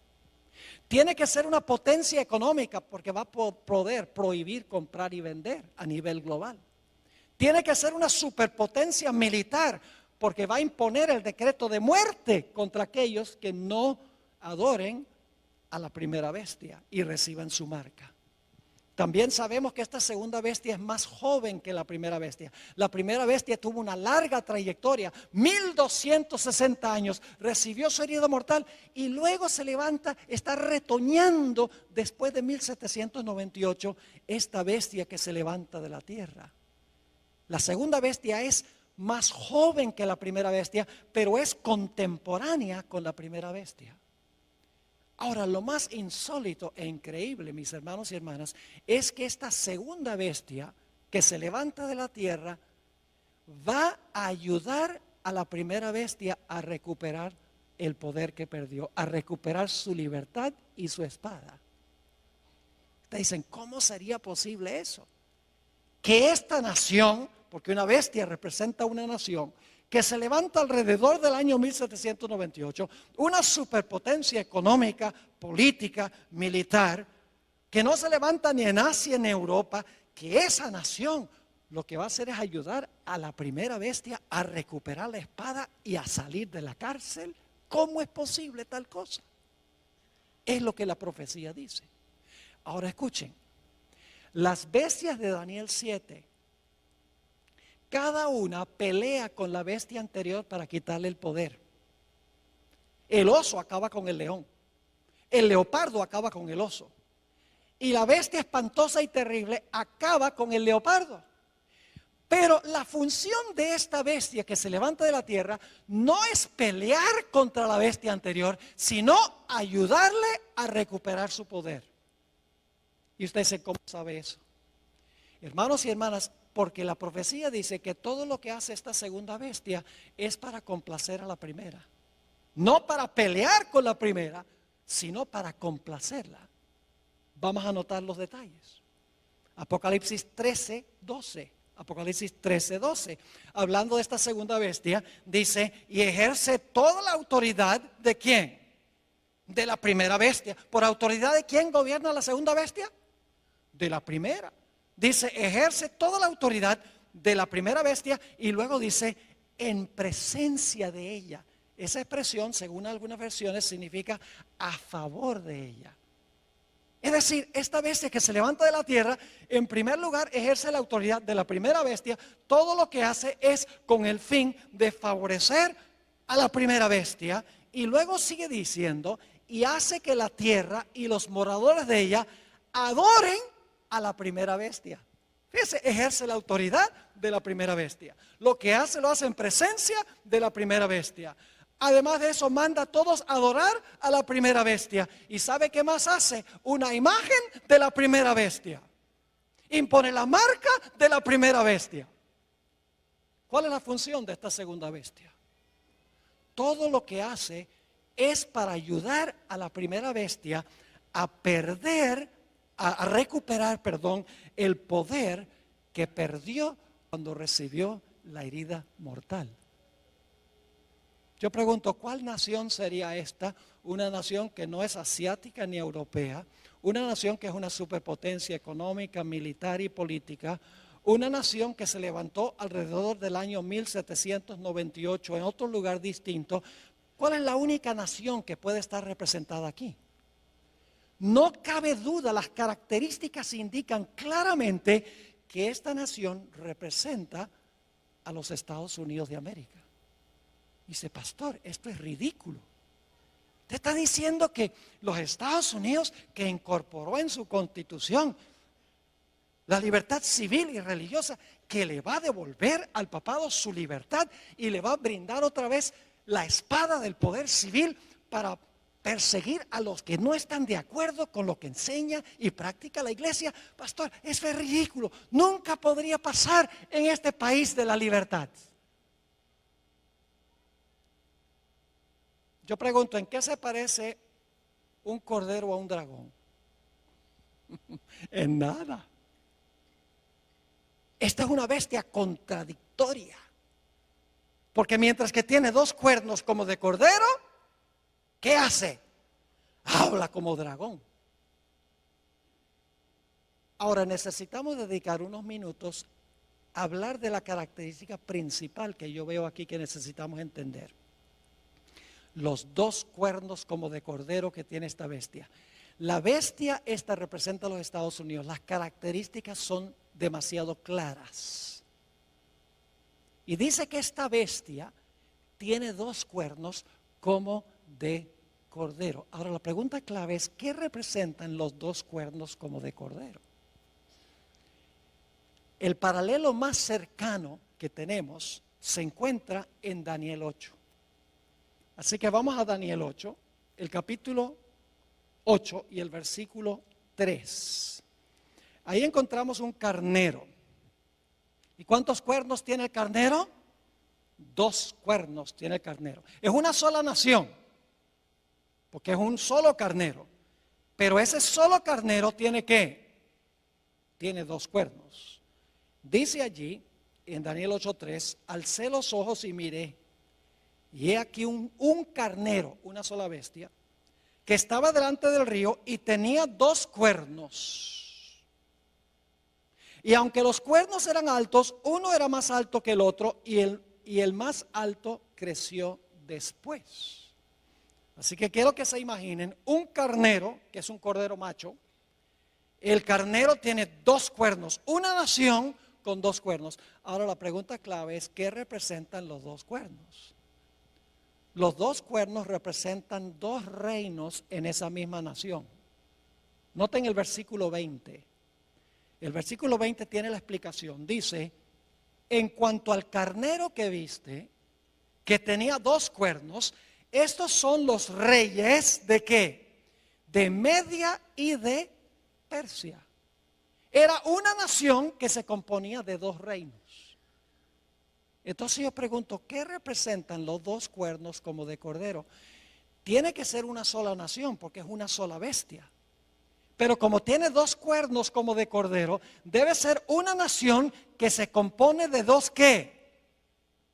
Tiene que ser una potencia económica, porque va a poder prohibir comprar y vender a nivel global. Tiene que ser una superpotencia militar, porque va a imponer el decreto de muerte contra aquellos que no adoren a la primera bestia y reciban su marca. También sabemos que esta segunda bestia es más joven que la primera bestia. La primera bestia tuvo una larga trayectoria, 1260 años, recibió su herida mortal y luego se levanta, está retoñando después de 1798 esta bestia que se levanta de la tierra. La segunda bestia es más joven que la primera bestia, pero es contemporánea con la primera bestia. Ahora, lo más insólito e increíble, mis hermanos y hermanas, es que esta segunda bestia que se levanta de la tierra va a ayudar a la primera bestia a recuperar el poder que perdió, a recuperar su libertad y su espada. Ustedes dicen, ¿cómo sería posible eso? Que esta nación, porque una bestia representa una nación, que se levanta alrededor del año 1798, una superpotencia económica, política, militar, que no se levanta ni en Asia ni en Europa, que esa nación lo que va a hacer es ayudar a la primera bestia a recuperar la espada y a salir de la cárcel. ¿Cómo es posible tal cosa? Es lo que la profecía dice. Ahora escuchen, las bestias de Daniel 7, cada una pelea con la bestia anterior para quitarle el poder. El oso acaba con el león. El leopardo acaba con el oso. Y la bestia espantosa y terrible acaba con el leopardo. Pero la función de esta bestia que se levanta de la tierra no es pelear contra la bestia anterior, sino ayudarle a recuperar su poder. Y usted dice, ¿cómo sabe eso? Hermanos y hermanas, porque la profecía dice que todo lo que hace esta segunda bestia es para complacer a la primera. No para pelear con la primera, sino para complacerla. Vamos a notar los detalles. Apocalipsis 13, 12. Apocalipsis 13, 12. Hablando de esta segunda bestia, dice, y ejerce toda la autoridad ¿de quién? De la primera bestia. ¿Por autoridad de quién gobierna la segunda bestia? De la primera. Dice, ejerce toda la autoridad de la primera bestia y luego dice, en presencia de ella. Esa expresión, según algunas versiones, significa a favor de ella. Es decir, esta bestia que se levanta de la tierra, en primer lugar ejerce la autoridad de la primera bestia. Todo lo que hace es con el fin de favorecer a la primera bestia. Y luego sigue diciendo, y hace que la tierra y los moradores de ella adoren a la primera bestia. Fíjese, ejerce la autoridad de la primera bestia. Lo que hace, lo hace en presencia de la primera bestia. Además de eso, manda a todos a adorar a la primera bestia. ¿Y sabe qué más hace? Una imagen de la primera bestia. Impone la marca de la primera bestia. ¿Cuál es la función de esta segunda bestia? Todo lo que hace es para ayudar a la primera bestia a recuperar el poder que perdió cuando recibió la herida mortal. Yo pregunto, ¿cuál nación sería esta? Una nación que no es asiática ni europea, una nación que es una superpotencia económica, militar y política, una nación que se levantó alrededor del año 1798 en otro lugar distinto. ¿Cuál es la única nación que puede estar representada aquí? No cabe duda, las características indican claramente que esta nación representa a los Estados Unidos de América. Dice, pastor, esto es ridículo. Usted está diciendo que los Estados Unidos, que incorporó en su constitución la libertad civil y religiosa, que le va a devolver al papado su libertad y le va a brindar otra vez la espada del poder civil para perseguir a los que no están de acuerdo con lo que enseña y practica la iglesia. Pastor, eso es ridículo. Nunca podría pasar en este país de la libertad. Yo pregunto, ¿en qué se parece un cordero a un dragón? En nada. Esta es una bestia contradictoria. Porque mientras que tiene dos cuernos como de cordero, ¿qué hace? Habla como dragón. Ahora necesitamos dedicar unos minutos a hablar de la característica principal que yo veo aquí que necesitamos entender. Los dos cuernos como de cordero que tiene esta bestia. La bestia esta representa a los Estados Unidos. Las características son demasiado claras. Y dice que esta bestia tiene dos cuernos como de cordero. Ahora la pregunta clave es, ¿qué representan los dos cuernos como de cordero? El paralelo más cercano que tenemos se encuentra en Daniel 8. Así que vamos a Daniel 8, el capítulo 8 y el versículo 3. Ahí encontramos un carnero. ¿Y cuántos cuernos tiene el carnero? Dos cuernos tiene el carnero. Es una sola nación, porque es un solo carnero. Pero ese solo carnero tiene ¿qué? Tiene dos cuernos. Dice allí, en Daniel 8:3, alcé los ojos y miré. Y he aquí un carnero, una sola bestia, que estaba delante del río y tenía dos cuernos. Y aunque los cuernos eran altos, uno era más alto que el otro y el más alto creció después. Así que quiero que se imaginen un carnero, que es un cordero macho. El carnero tiene dos cuernos, una nación con dos cuernos. Ahora la pregunta clave es, ¿qué representan los dos cuernos? Los dos cuernos representan dos reinos en esa misma nación. Noten el versículo 20. El versículo 20 tiene la explicación. Dice, en cuanto al carnero que viste, que tenía dos cuernos, estos son los reyes ¿de qué? De Media y de Persia. Era una nación que se componía de dos reinos. Entonces yo pregunto, ¿qué representan los dos cuernos como de cordero? Tiene que ser una sola nación porque es una sola bestia. Pero como tiene dos cuernos como de cordero, debe ser una nación que se compone de dos ¿qué?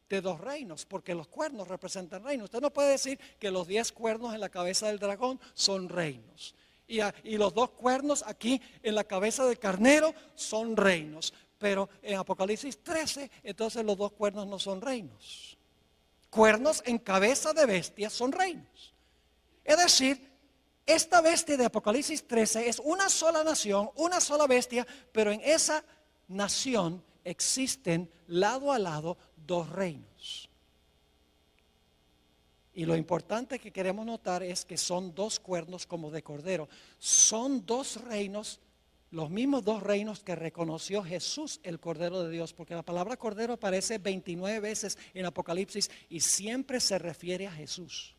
De dos reinos, porque los cuernos representan reinos. Usted no puede decir que los 10 cuernos en la cabeza del dragón son reinos. Y los dos cuernos aquí en la cabeza del carnero son reinos. Pero en Apocalipsis 13, entonces los dos cuernos no son reinos. Cuernos en cabeza de bestias son reinos. Es decir, esta bestia de Apocalipsis 13 es una sola nación, una sola bestia, pero en esa nación existen lado a lado dos reinos. Y lo importante que queremos notar es que son dos cuernos como de cordero. Son dos reinos, los mismos dos reinos que reconoció Jesús, el Cordero de Dios, porque la palabra cordero aparece 29 veces en Apocalipsis y siempre se refiere a Jesús.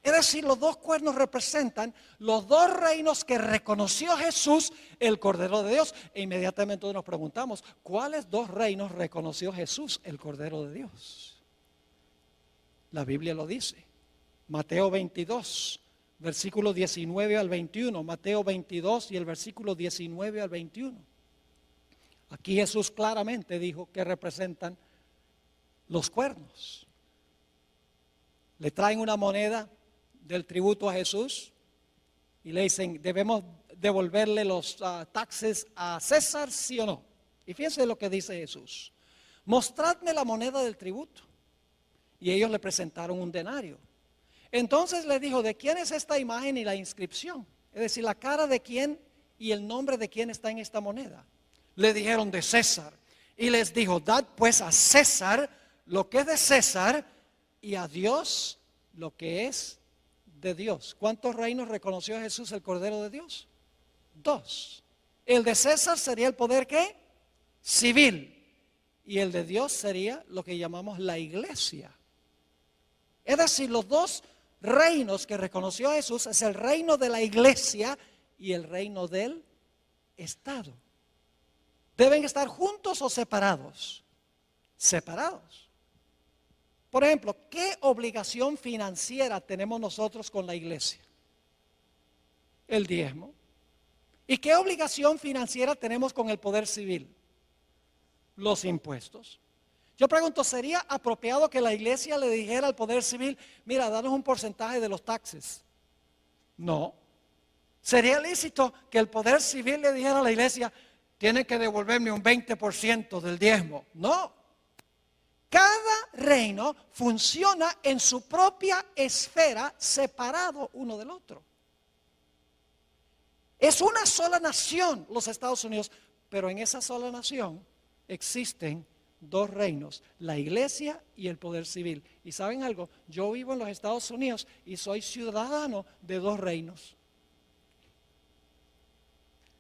Es decir, los dos cuernos representan los dos reinos que reconoció Jesús, el Cordero de Dios. E inmediatamente nos preguntamos, ¿cuáles dos reinos reconoció Jesús, el Cordero de Dios? La Biblia lo dice. Mateo 22, versículo 19 al 21. Mateo 22 y el versículo 19 al 21. Aquí Jesús claramente dijo que representan los cuernos. le traen una moneda del tributo a Jesús y le dicen, ¿debemos devolverle los taxes a César, sí o no? Y fíjense lo que dice Jesús: mostradme la moneda del tributo. Y ellos le presentaron un denario. Entonces le dijo, ¿de quién es esta imagen y la inscripción? Es decir, la cara de quién y el nombre de quién está en esta moneda. Le dijeron, de César. Y les dijo, dad pues a César lo que es de César y a Dios lo que es de Dios. ¿Cuántos reinos reconoció Jesús el Cordero de Dios? 2. El de César sería el poder ¿qué? Civil. Y el de Dios sería lo que llamamos la iglesia. Es decir, los 2 reinos que reconoció Jesús es el reino de la iglesia y el reino del Estado. ¿Deben estar juntos o separados? Separados. Por ejemplo, ¿qué obligación financiera tenemos nosotros con la iglesia? El diezmo. ¿Y qué obligación financiera tenemos con el poder civil? Los impuestos. Yo pregunto, ¿sería apropiado que la iglesia le dijera al poder civil, mira, danos un porcentaje de los taxes? No. ¿Sería lícito que el poder civil le dijera a la iglesia, tiene que devolverme un 20% del diezmo? No. Cada reino funciona en su propia esfera, separado uno del otro. Es una sola nación, los Estados Unidos, pero en esa sola nación existen 2 reinos, la iglesia y el poder civil. ¿Y saben algo? Yo vivo en los Estados Unidos y soy ciudadano de 2 reinos.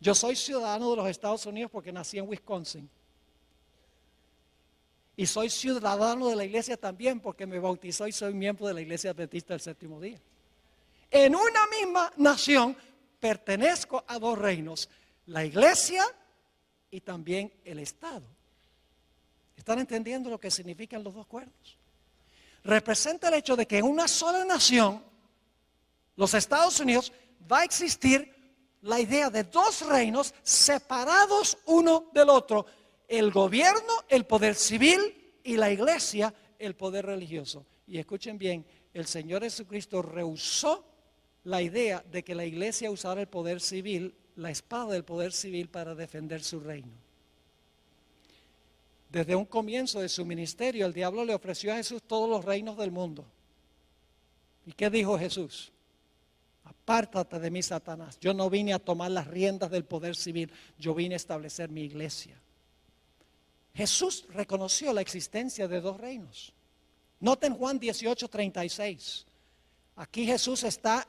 Yo soy ciudadano de los Estados Unidos porque nací en Wisconsin. Y soy ciudadano de la iglesia también porque me bautizó y soy miembro de la iglesia adventista del séptimo día. En una misma nación pertenezco a 2 reinos, la iglesia y también el Estado. ¿Están entendiendo lo que significan los 2 cuernos? Representa el hecho de que en una sola nación, los Estados Unidos, va a existir la idea de 2 reinos separados uno del otro. El gobierno, el poder civil y la iglesia, el poder religioso. Y escuchen bien, el Señor Jesucristo rehusó la idea de que la iglesia usara el poder civil, la espada del poder civil para defender su reino. Desde un comienzo de su ministerio, el diablo le ofreció a Jesús todos los reinos del mundo. ¿Y qué dijo Jesús? Apártate de mí, Satanás. Yo no vine a tomar las riendas del poder civil, yo vine a establecer mi iglesia. Jesús reconoció la existencia de 2 reinos. Noten Juan 18:36. Aquí Jesús está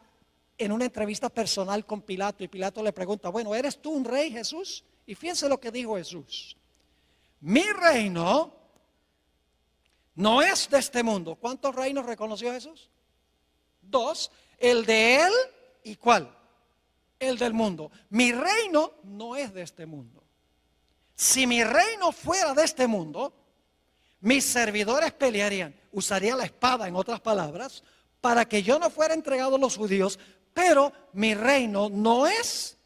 en una entrevista personal con Pilato y Pilato le pregunta, bueno, ¿eres tú un rey, Jesús? Y fíjense lo que dijo Jesús. Mi reino no es de este mundo. ¿Cuántos reinos reconoció Jesús? 2. El de él y ¿cuál? El del mundo. Mi reino no es de este mundo. Si mi reino fuera de este mundo, mis servidores pelearían, usaría la espada, en otras palabras, para que yo no fuera entregado a los judíos, pero mi reino no es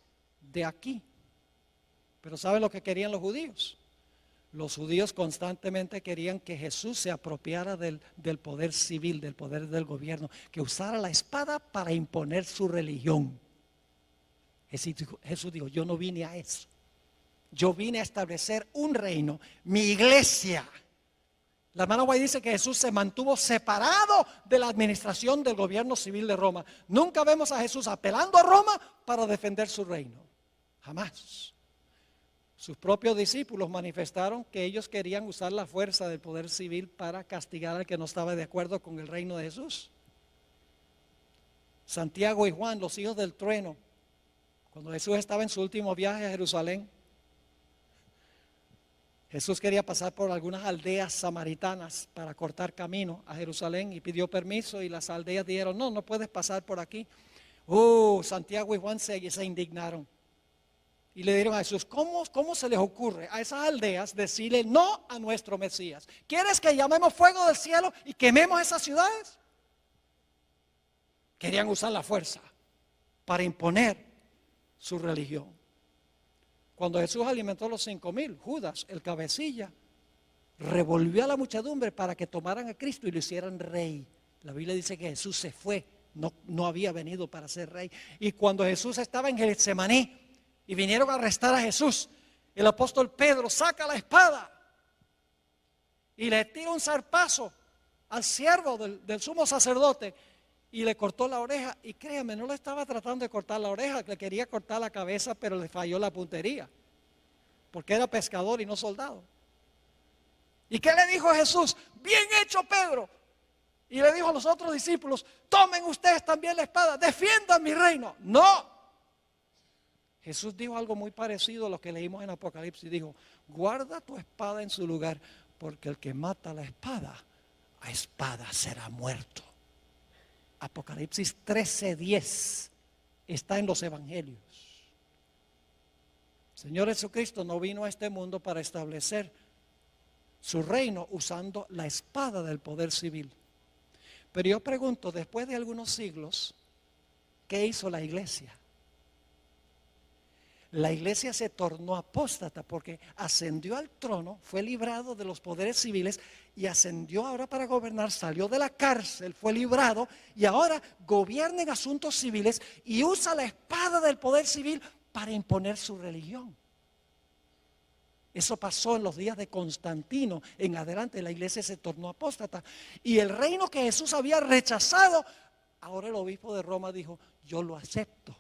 de aquí. Pero ¿saben lo que querían los judíos? Los judíos constantemente querían que Jesús se apropiara del poder civil, del poder del gobierno, que usara la espada para imponer su religión. Jesús dijo, yo no vine a eso. Yo vine a establecer un reino, mi iglesia. La hermana White dice que Jesús se mantuvo separado de la administración del gobierno civil de Roma. Nunca vemos a Jesús apelando a Roma para defender su reino. Jamás. Sus propios discípulos manifestaron que ellos querían usar la fuerza del poder civil para castigar al que no estaba de acuerdo con el reino de Jesús. Santiago y Juan, los hijos del trueno, cuando Jesús estaba en su último viaje a Jerusalén, Jesús quería pasar por algunas aldeas samaritanas para cortar camino a Jerusalén y pidió permiso y las aldeas dijeron, no puedes pasar por aquí. Santiago y Juan se indignaron. Y le dijeron a Jesús, ¿cómo se les ocurre a esas aldeas decirle no a nuestro Mesías? ¿Quieres que llamemos fuego del cielo y quememos esas ciudades? Querían usar la fuerza para imponer su religión. Cuando Jesús alimentó a los 5,000, Judas, el cabecilla, revolvió a la muchedumbre para que tomaran a Cristo y lo hicieran rey. La Biblia dice que Jesús se fue, no había venido para ser rey. Y cuando Jesús estaba en Getsemaní y vinieron a arrestar a Jesús, el apóstol Pedro saca la espada y le tira un zarpazo al siervo del sumo sacerdote y le cortó la oreja. Y créame, no le estaba tratando de cortar la oreja, le quería cortar la cabeza, pero le falló la puntería, porque era pescador y no soldado. ¿Y qué le dijo Jesús? Bien hecho, Pedro. Y le dijo a los otros discípulos, tomen ustedes también la espada, defiendan mi reino. No. Jesús dijo algo muy parecido a lo que leímos en Apocalipsis. Dijo, guarda tu espada en su lugar, porque el que mata la espada, a espada será muerto. Apocalipsis 13:10 está en los evangelios. Señor Jesucristo no vino a este mundo para establecer su reino usando la espada del poder civil. Pero yo pregunto, después de algunos siglos, ¿qué hizo la iglesia? La iglesia se tornó apóstata porque ascendió al trono, fue librado de los poderes civiles y ascendió ahora para gobernar, salió de la cárcel, fue librado y ahora gobierna en asuntos civiles y usa la espada del poder civil para imponer su religión. Eso pasó en los días de Constantino. En adelante la iglesia se tornó apóstata. Y el reino que Jesús había rechazado, ahora el obispo de Roma dijo, yo lo acepto.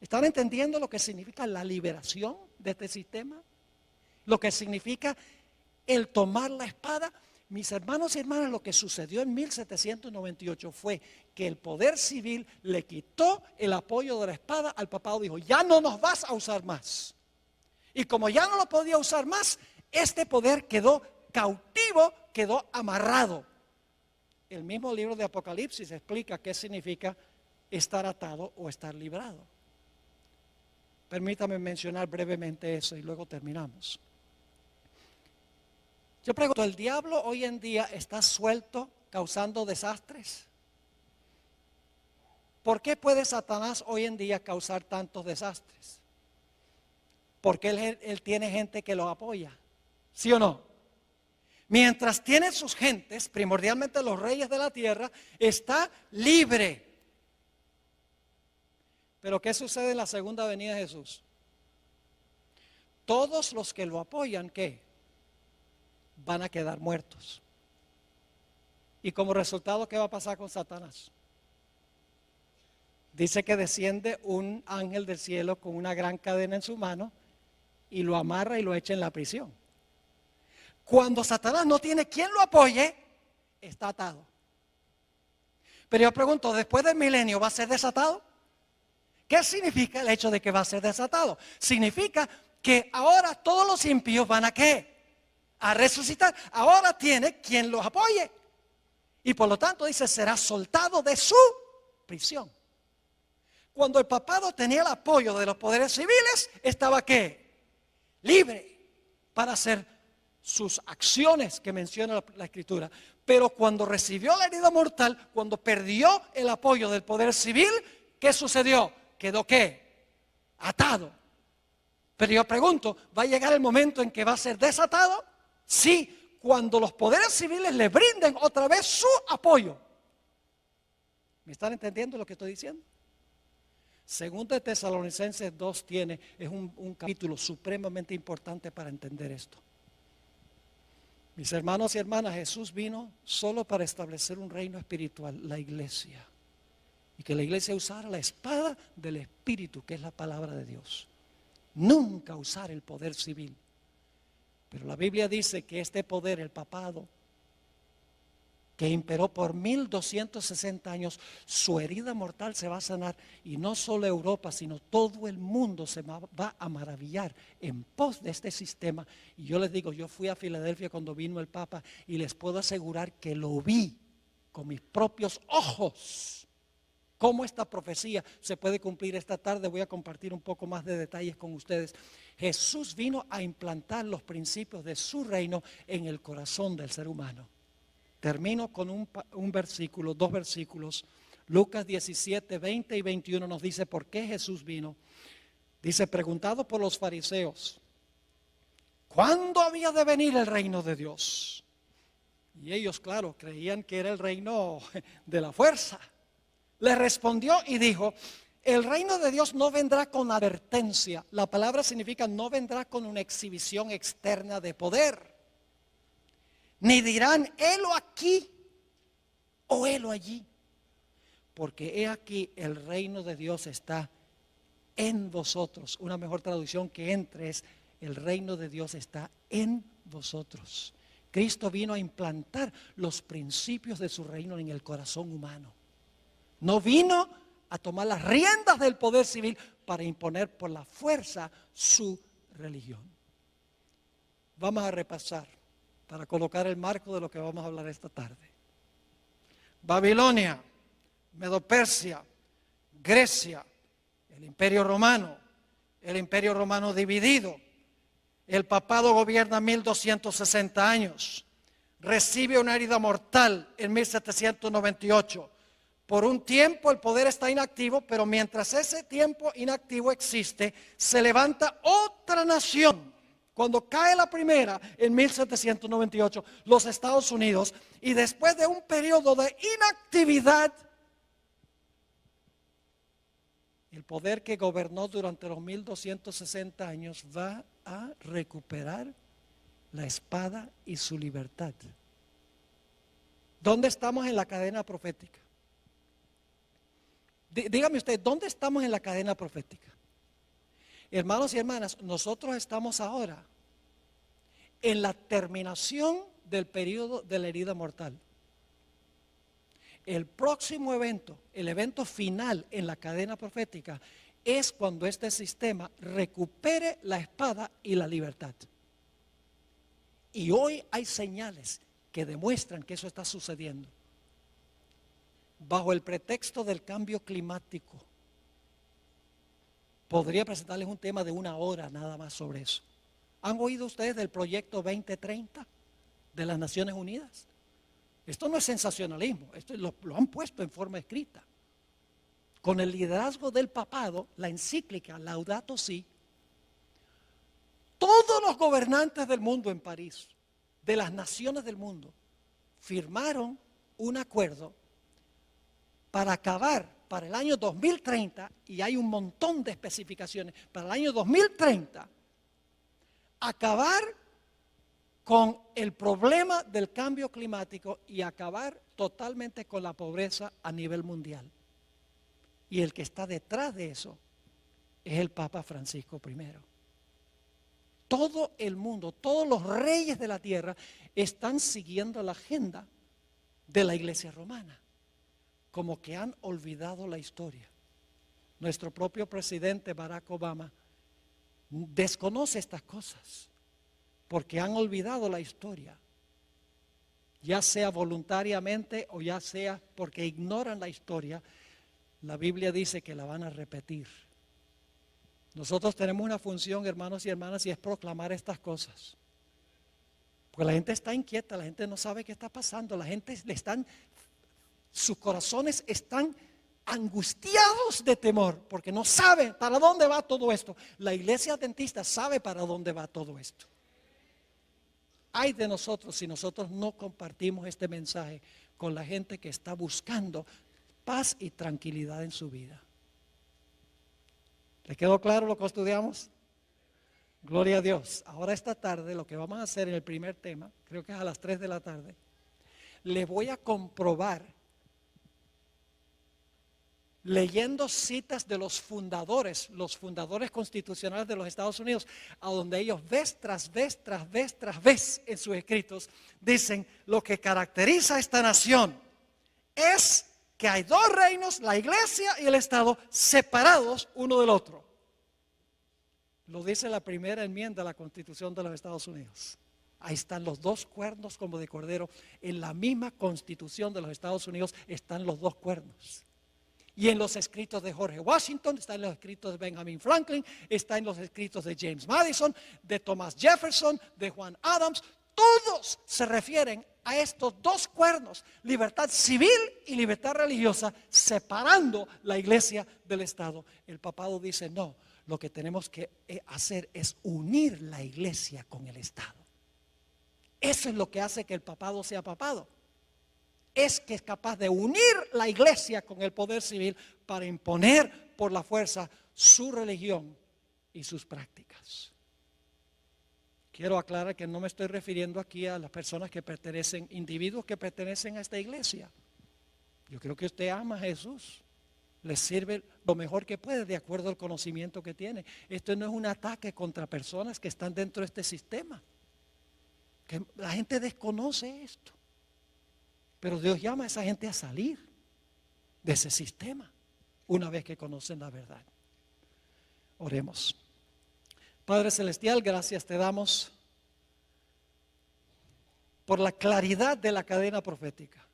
¿Están entendiendo lo que significa la liberación de este sistema? Lo que significa el tomar la espada. Mis hermanos y hermanas, lo que sucedió en 1798 fue que el poder civil le quitó el apoyo de la espada al papado. Dijo, ya no nos vas a usar más. Y como ya no lo podía usar más, este poder quedó cautivo, quedó amarrado. El mismo libro de Apocalipsis explica qué significa estar atado o estar librado. Permítame mencionar brevemente eso y luego terminamos. Yo pregunto, ¿el diablo hoy en día está suelto causando desastres? ¿Por qué puede Satanás hoy en día causar tantos desastres? Porque él tiene gente que lo apoya, ¿sí o no? Mientras tiene sus gentes, primordialmente los reyes de la tierra, está libre. Pero ¿qué sucede en la segunda venida de Jesús? Todos los que lo apoyan, ¿qué? Van a quedar muertos. Y como resultado, ¿qué va a pasar con Satanás? Dice que desciende un ángel del cielo con una gran cadena en su mano y lo amarra y lo echa en la prisión. Cuando Satanás no tiene quien lo apoye, está atado. Pero yo pregunto, ¿después del milenio va a ser desatado? ¿Qué significa el hecho de que va a ser desatado? Significa que ahora todos los impíos van a ¿qué? A resucitar. Ahora tiene quien los apoye. Y por lo tanto dice, será soltado de su prisión. Cuando el papado tenía el apoyo de los poderes civiles, estaba ¿qué? Libre para hacer sus acciones que menciona la Escritura. Pero cuando recibió la herida mortal, cuando perdió el apoyo del poder civil, ¿qué sucedió? Quedó ¿qué? Atado. Pero yo pregunto, ¿va a llegar el momento en que va a ser desatado? Sí, cuando los poderes civiles le brinden otra vez su apoyo. ¿Me están entendiendo lo que estoy diciendo? Según de Tesalonicenses 2 es un capítulo supremamente importante para entender esto. Mis hermanos y hermanas, Jesús vino solo para establecer un reino espiritual, la iglesia. Y que la iglesia usara la espada del Espíritu, que es la palabra de Dios. Nunca usar el poder civil. Pero la Biblia dice que este poder, el papado, que imperó por 1260 años, su herida mortal se va a sanar. Y no solo Europa, sino todo el mundo se va a maravillar en pos de este sistema. Y yo les digo, yo fui a Filadelfia cuando vino el Papa y les puedo asegurar que lo vi con mis propios ojos. ¿Cómo esta profecía se puede cumplir? Esta tarde voy a compartir un poco más de detalles con ustedes. Jesús vino a implantar los principios de su reino en el corazón del ser humano. Termino con un versículo, dos versículos. Lucas 17, 20 y 21 nos dice por qué Jesús vino. Dice, preguntado por los fariseos, ¿cuándo había de venir el reino de Dios? Y ellos, claro, creían que era el reino de la fuerza. Le respondió y dijo: el reino de Dios no vendrá con advertencia. La palabra significa no vendrá con una exhibición externa de poder. Ni dirán, helo aquí o helo allí. Porque he aquí, el reino de Dios está en vosotros. Una mejor traducción que entre es: el reino de Dios está en vosotros. Cristo vino a implantar los principios de su reino en el corazón humano. No vino a tomar las riendas del poder civil para imponer por la fuerza su religión. Vamos a repasar para colocar el marco de lo que vamos a hablar esta tarde. Babilonia, Medo-Persia, Grecia, el Imperio Romano dividido. El papado gobierna 1260 años. Recibe una herida mortal en 1798. Por un tiempo el poder está inactivo, pero mientras ese tiempo inactivo existe, se levanta otra nación. Cuando cae la primera en 1798, los Estados Unidos, y después de un periodo de inactividad, el poder que gobernó durante los 1260 años va a recuperar la espada y su libertad. ¿Dónde estamos en la cadena profética? Dígame usted, ¿dónde estamos en la cadena profética? Hermanos y hermanas, nosotros estamos ahora en la terminación del periodo de la herida mortal. El próximo evento, el evento final en la cadena profética, es cuando este sistema recupere la espada y la libertad. Y hoy hay señales que demuestran que eso está sucediendo. Bajo el pretexto del cambio climático, podría presentarles un tema de 1 hora nada más sobre eso. ¿Han oído ustedes del proyecto 2030 de las Naciones Unidas? Esto no es sensacionalismo, esto lo han puesto en forma escrita. Con el liderazgo del papado, la encíclica Laudato Si, todos los gobernantes del mundo en París, de las naciones del mundo, firmaron un acuerdo para acabar para el año 2030, y hay un montón de especificaciones, para el año 2030, acabar con el problema del cambio climático y acabar totalmente con la pobreza a nivel mundial. Y el que está detrás de eso es el Papa Francisco I. Todo el mundo, todos los reyes de la tierra están siguiendo la agenda de la Iglesia romana, como que han olvidado la historia. Nuestro propio presidente Barack Obama desconoce estas cosas porque han olvidado la historia, ya sea voluntariamente o ya sea porque ignoran la historia. La Biblia dice que la van a repetir. Nosotros tenemos una función, hermanos y hermanas, y es proclamar estas cosas. Porque la gente está inquieta, la gente no sabe qué está pasando, la gente sus corazones están angustiados de temor, porque no saben para dónde va todo esto. La iglesia adventista sabe para dónde va todo esto. Ay de nosotros si nosotros no compartimos este mensaje con la gente que está buscando paz y tranquilidad en su vida. ¿Les quedó claro lo que estudiamos? Gloria a Dios. Ahora esta tarde lo que vamos a hacer en el primer tema, creo que es a las 3 de la tarde, les voy a comprobar, leyendo citas de los fundadores constitucionales de los Estados Unidos, a donde ellos vez tras vez en sus escritos dicen: lo que caracteriza a esta nación es que hay dos reinos, la iglesia y el Estado, separados uno del otro. Lo dice la primera enmienda a la Constitución de los Estados Unidos. Ahí están los dos cuernos como de cordero. En la misma Constitución de los Estados Unidos están los dos cuernos. Y en los escritos de George Washington, está en los escritos de Benjamin Franklin, está en los escritos de James Madison, de Thomas Jefferson, de Juan Adams. Todos se refieren a estos dos cuernos, libertad civil y libertad religiosa, separando la iglesia del Estado. El papado dice: no, lo que tenemos que hacer es unir la iglesia con el Estado. Eso es lo que hace que el papado sea papado. Es que es capaz de unir la iglesia con el poder civil para imponer por la fuerza su religión y sus prácticas. Quiero aclarar que no me estoy refiriendo aquí a las personas que pertenecen, individuos que pertenecen a esta iglesia. Yo creo que usted ama a Jesús, le sirve lo mejor que puede de acuerdo al conocimiento que tiene. Esto no es un ataque contra personas que están dentro de este sistema. Que la gente desconoce esto. Pero Dios llama a esa gente a salir de ese sistema una vez que conocen la verdad. Oremos. Padre Celestial, gracias te damos por la claridad de la cadena profética.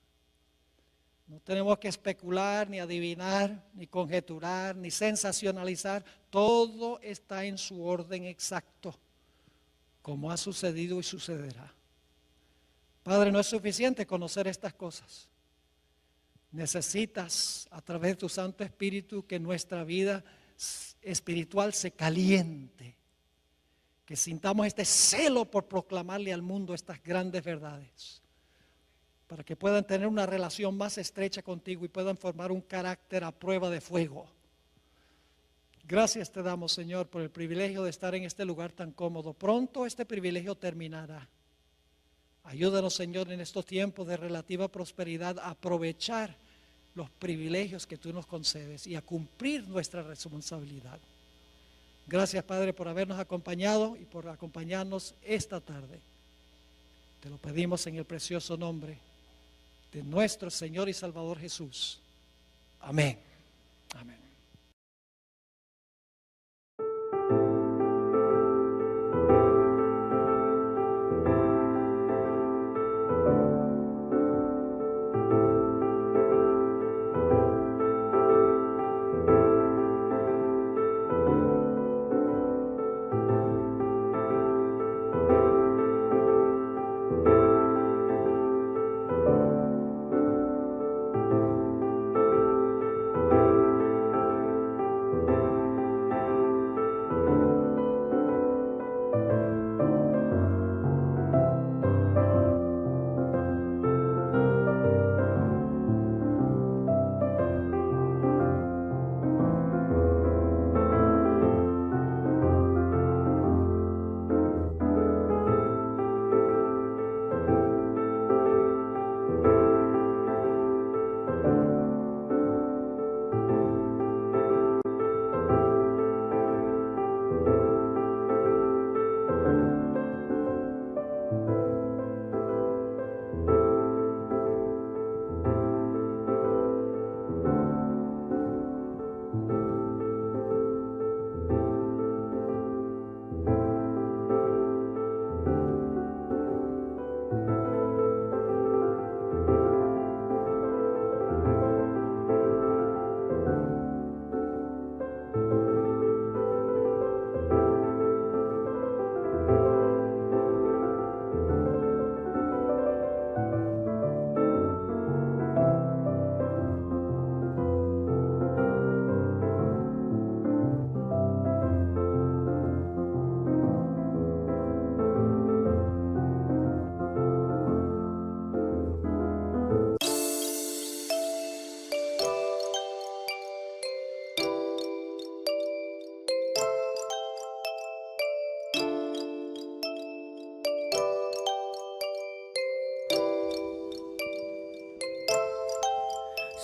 No tenemos que especular, ni adivinar, ni conjeturar, ni sensacionalizar. Todo está en su orden exacto, como ha sucedido y sucederá. Padre, no es suficiente conocer estas cosas. Necesitas, a través de tu Santo Espíritu, que nuestra vida espiritual se caliente. Que sintamos este celo por proclamarle al mundo estas grandes verdades. Para que puedan tener una relación más estrecha contigo y puedan formar un carácter a prueba de fuego. Gracias te damos, Señor, por el privilegio de estar en este lugar tan cómodo. Pronto este privilegio terminará. Ayúdanos, Señor, en estos tiempos de relativa prosperidad a aprovechar los privilegios que tú nos concedes y a cumplir nuestra responsabilidad. Gracias, Padre, por habernos acompañado y por acompañarnos esta tarde. Te lo pedimos en el precioso nombre de nuestro Señor y Salvador Jesús. Amén. Amén.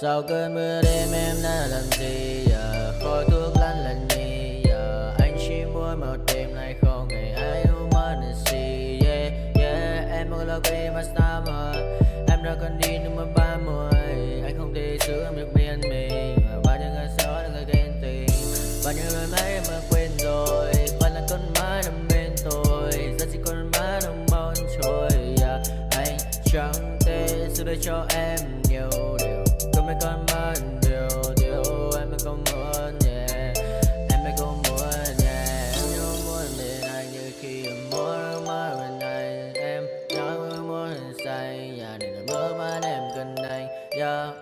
Sau cơn mưa đêm em đã làm gì giờ khói thuốc lăn là nhì giờ anh chỉ muốn một đêm này không ngày ai yêu mất gì yeah yeah em muốn lâu quên mà sao mà em đã còn đi nhưng mà 30 anh không thể giữ em được bên mình và bao nhiêu ngày sau đã ghen tình bao nhiêu lời mấy em đã quên rồi vẫn là con má nằm bên tôi rất chỉ con má nằm mong trôi yeah. Anh chẳng thể giữ được cho em nhiều điều mấy con mất điều em mới không muốn yeah em mới không muốn yeah em nhớ muốn bên anh như khi em muốn mơ bên anh em nhớ muốn say yeah để mơ mà em cần anh yeah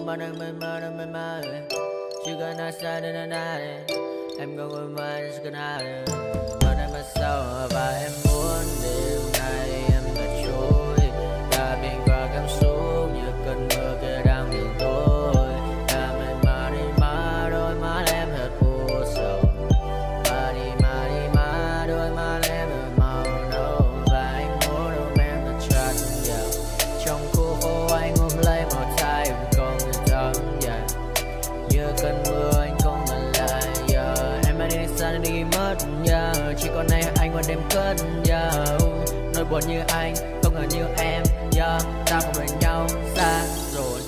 mà đang mơ chỉ cần ai sai đến anh em không muốn mai chỉ cần ai mà em mà sao và em muốn đêm nay em đã hết, nỗi buồn như anh, không ngờ như em, ta không bên nhau xa rồi.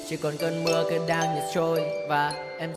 Chỉ còn cơn mưa cứ đang nhạt trôi và em